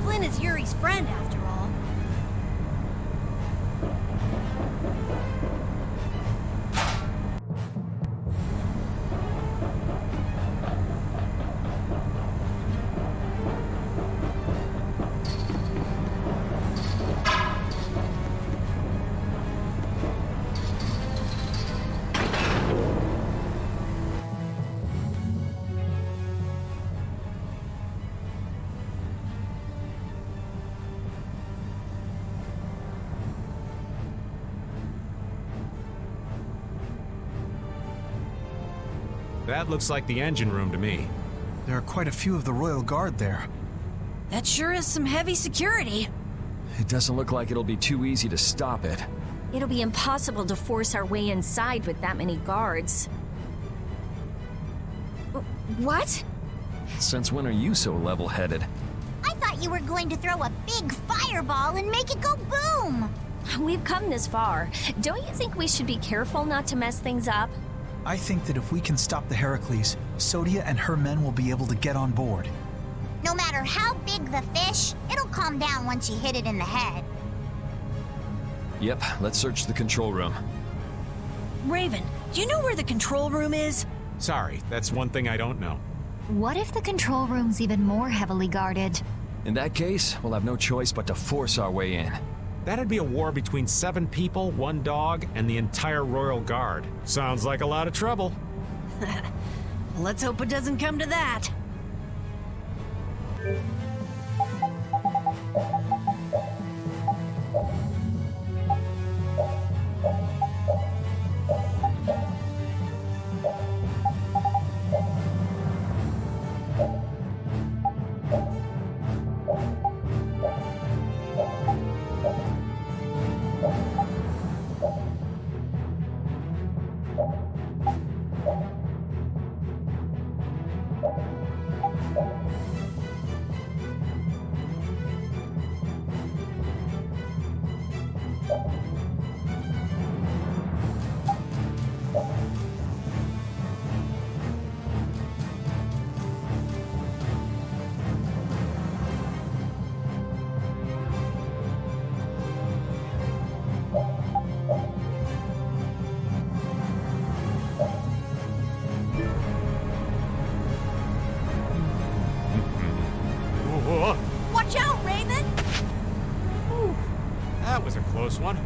Flynn is Yuri's friend, after all. That looks like the engine room to me. There are quite a few of the Royal Guard there. That sure is some heavy security. It doesn't look like it'll be too easy to stop it. It'll be impossible to force our way inside with that many guards. What? Since when are you so level-headed? I thought you were going to throw a big fireball and make it go boom! We've come this far. Don't you think we should be careful not to mess things up? I think that if we can stop the Heracles, Sodia and her men will be able to get on board. No matter how big the fish, it'll calm down once you hit it in the head. Yep, let's search the control room. Raven, do you know where the control room is? Sorry, that's one thing I don't know. What if the control room's even more heavily guarded? In that case, we'll have no choice but to force our way in. That'd be a war between 7 people, 1 dog, and the entire Royal Guard. Sounds like a lot of trouble. Let's hope it doesn't come to that. Watch out, Raven! Whew. That was a close one.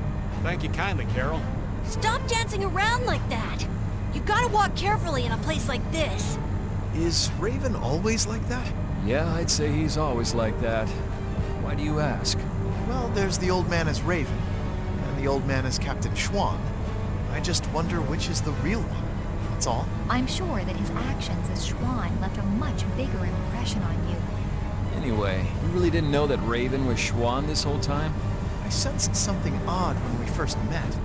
Thank you kindly, Carol. Stop dancing around like that. You gotta walk carefully in a place like this. Is Raven always like that? Yeah, I'd say he's always like that. Why do you ask? Well, there's the old man as Raven, and the old man as Captain Schwan. I just wonder which is the real one. That's all. I'm sure that his actions as Schwan left a much bigger impression on you. Anyway, you really didn't know that Raven was Schwan this whole time? I sensed something odd when we first met,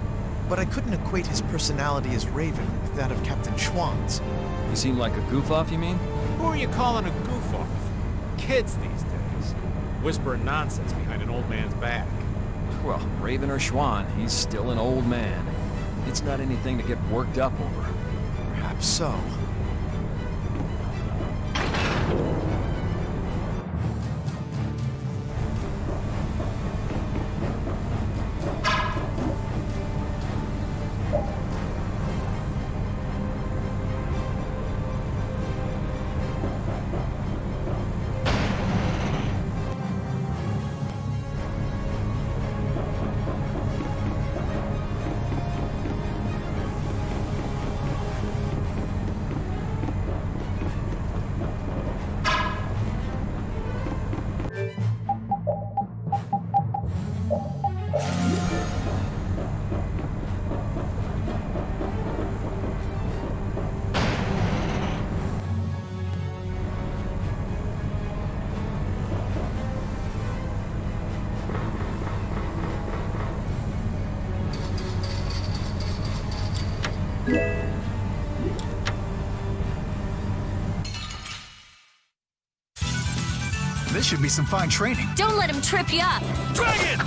but I couldn't equate his personality as Raven with that of Captain Schwan's. He seemed like a goof-off, you mean? Who are you calling a goof-off? Kids these days. Whispering nonsense behind an old man's back. Well, Raven or Schwan, he's still an old man. It's not anything to get worked up over. Perhaps so. This should be some fine training. Don't let him trip you up. Dragon!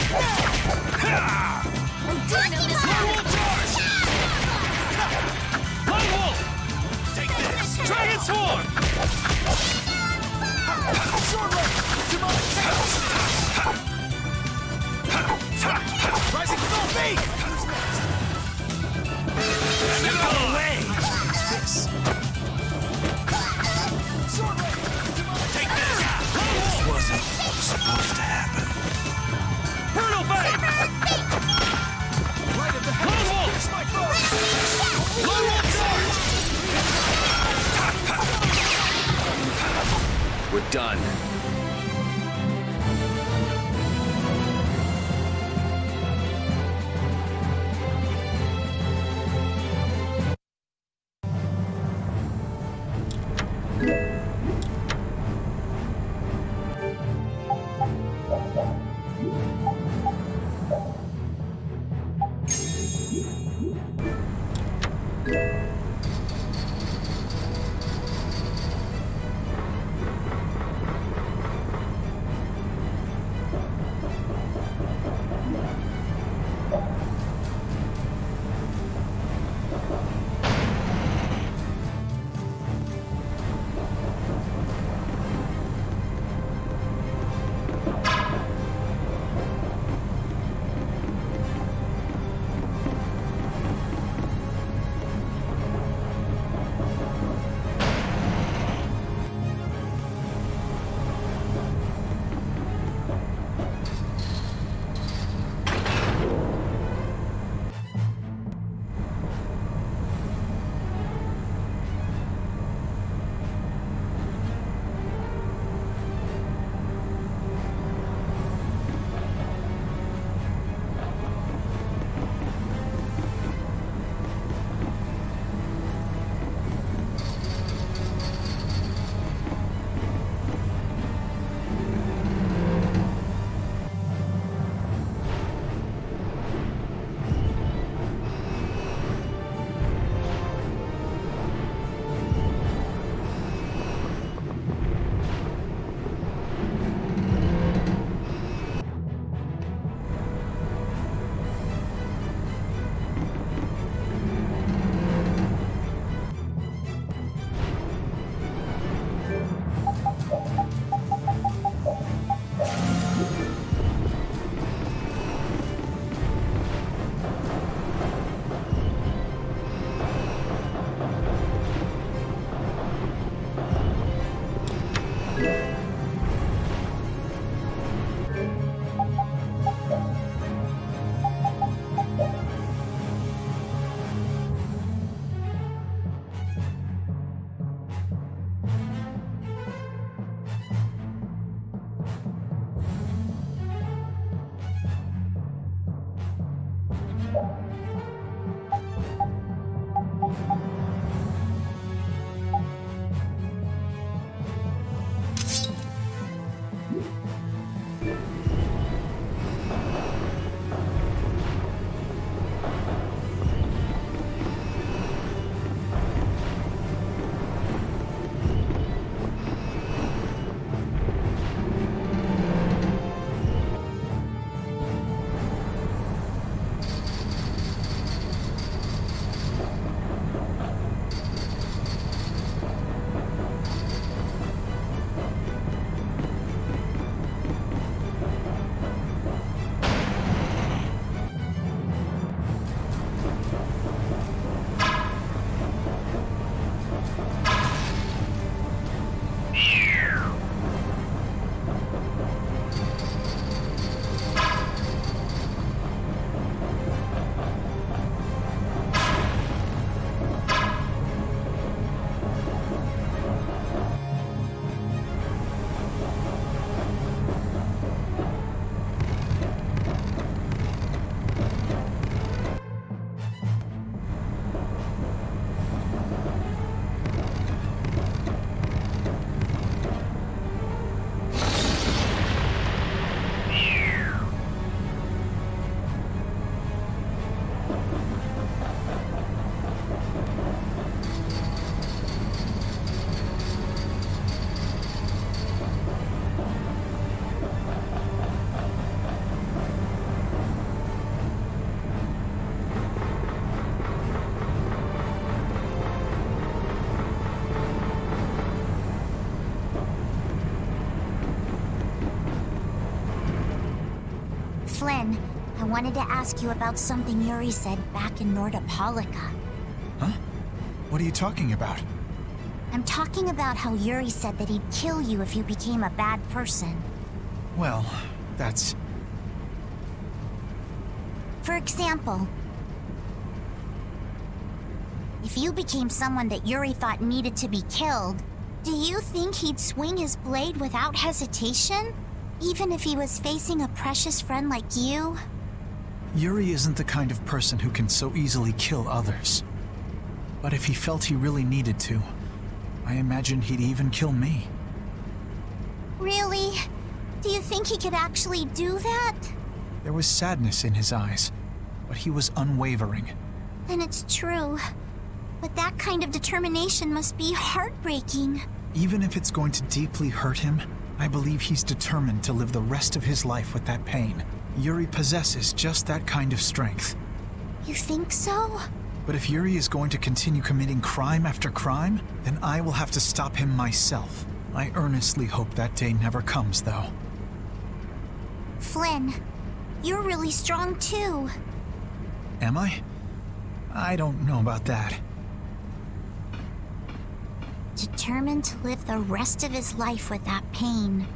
Lone Wolf! Take this! Dragon Swarm! Sword Ray! Demonic Chaos! Rising Full Beat! Get out of the way! This. Sword Ray! Take this! This wasn't supposed to happen. Brutal Bane! Light of the Lone heavens! Wolf! Pierce my foes! Lone Wolf charge! We're done. wanted to ask you about something Yuri said back in Nordopolica. Huh? What are you talking about? I'm talking about how Yuri said that he'd kill you if you became a bad person. Well, that's... For example, if you became someone that Yuri thought needed to be killed, do you think he'd swing his blade without hesitation? Even if he was facing a precious friend like you? Yuri isn't the kind of person who can so easily kill others. But if he felt he really needed to, I imagine he'd even kill me. Really? Do you think he could actually do that? There was sadness in his eyes, but he was unwavering. Then it's true. But that kind of determination must be heartbreaking. Even if it's going to deeply hurt him, I believe he's determined to live the rest of his life with that pain. Yuri possesses just that kind of strength. You think so? But if Yuri is going to continue committing crime after crime, then I will have to stop him myself. I earnestly hope that day never comes, though. Flynn, you're really strong too. Am I? I don't know about that. Determined to live the rest of his life with that pain.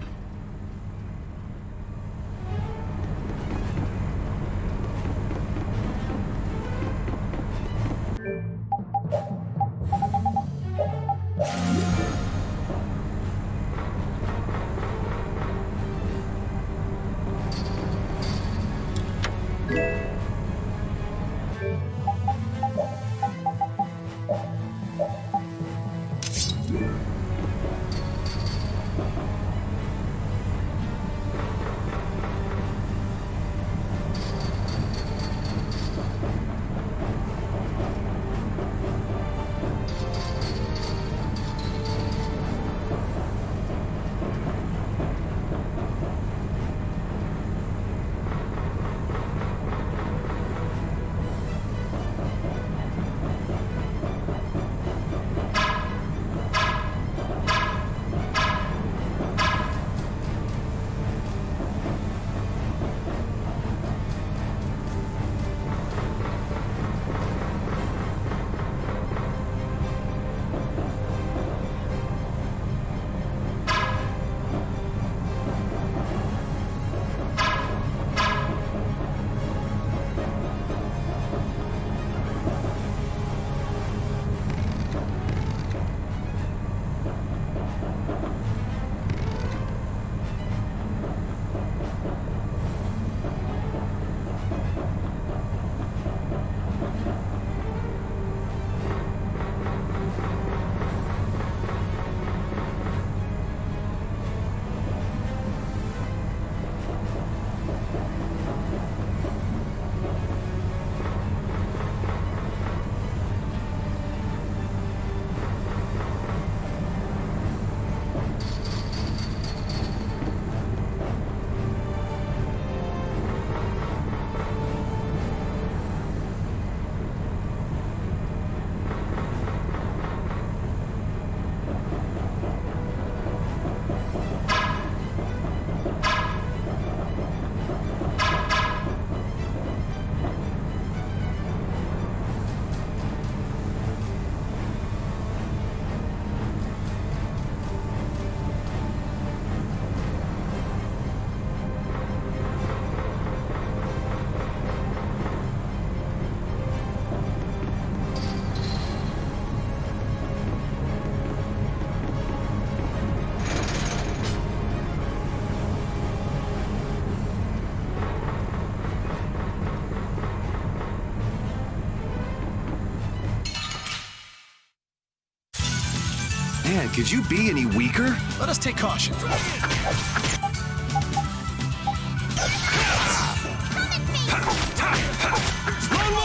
Man, could you be any weaker? Let us take caution. Lone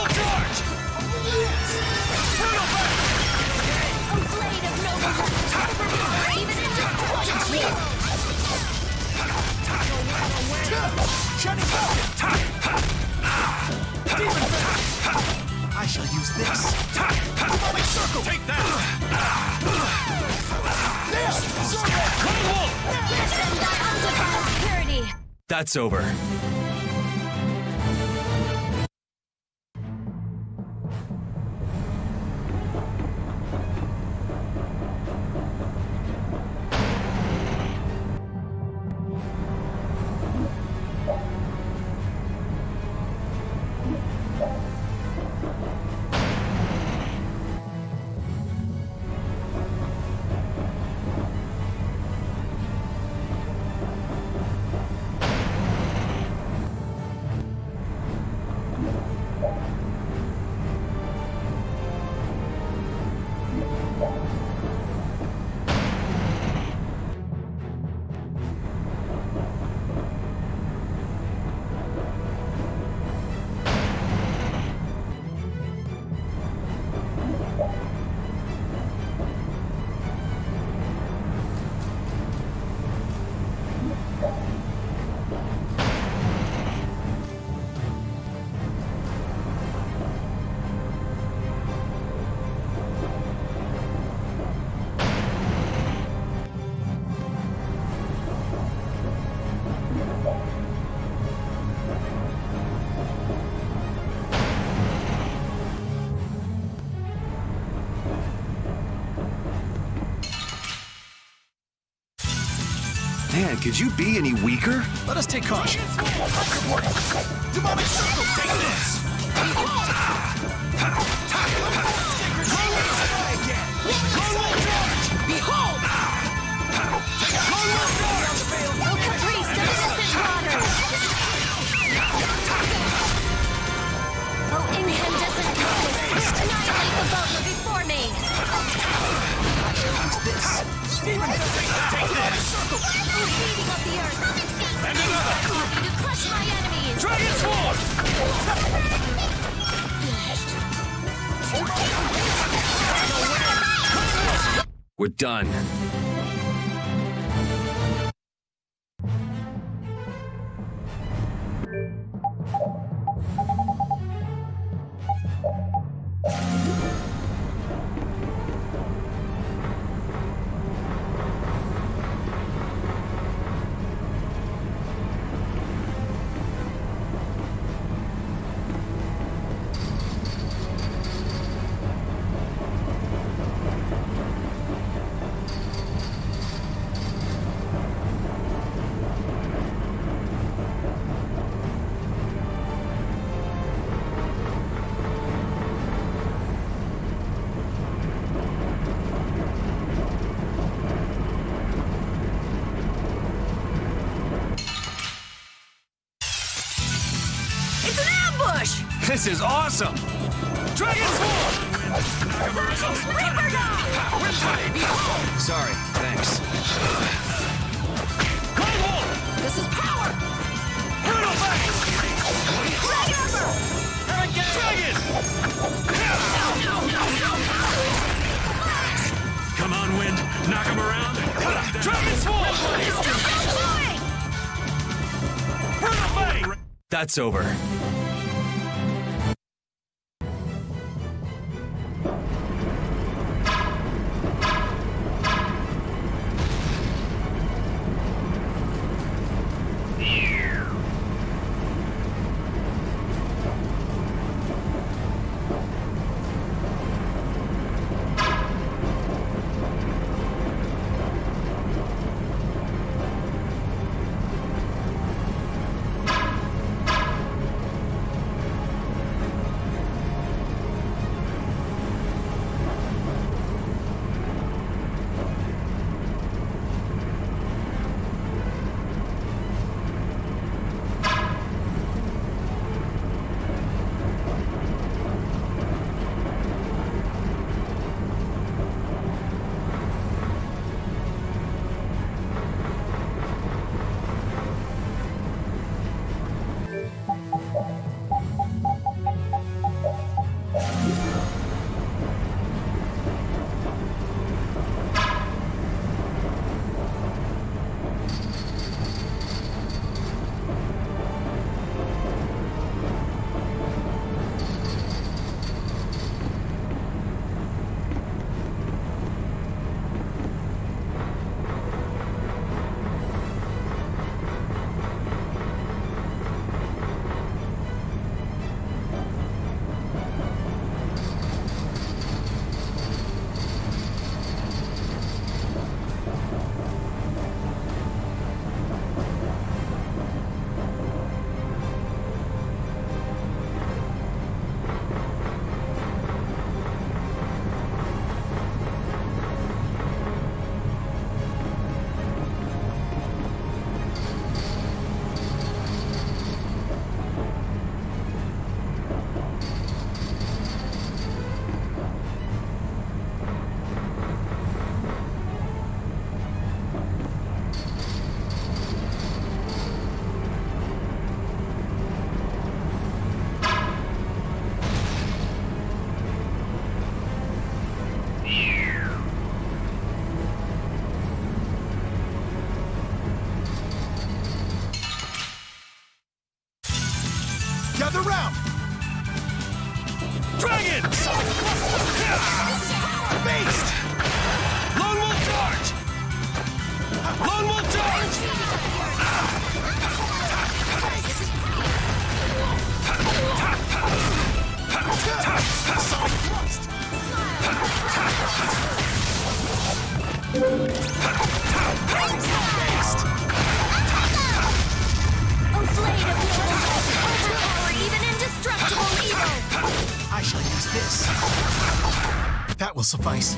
charge! A blade of noble even in disappointment. Shining Falcon! Demon Feather! I shall use this. Demonic Circle! Take that! There! Send thy undefiled purity. That's over. Man, could you be any weaker? Let us take caution. Demonic circle, take this! Behold! El caprice of innocent waters! Oh, incandescent goddess! Annihilate the boat before me! Take this! Oh, heating of the earth! And another! To crush my enemies! Dragon Sword! We're done. This is awesome! Dragon Sword! Reaper God! Sorry, thanks. Cold Wall! This is power! Brutal Face! Dragon Ember! Dragon! Come on, Wind. Knock him around. Dragon Sword! Brutal Face! That's over. Blade of Worlds! Overpower even indestructible evil! I shall use this. That will suffice.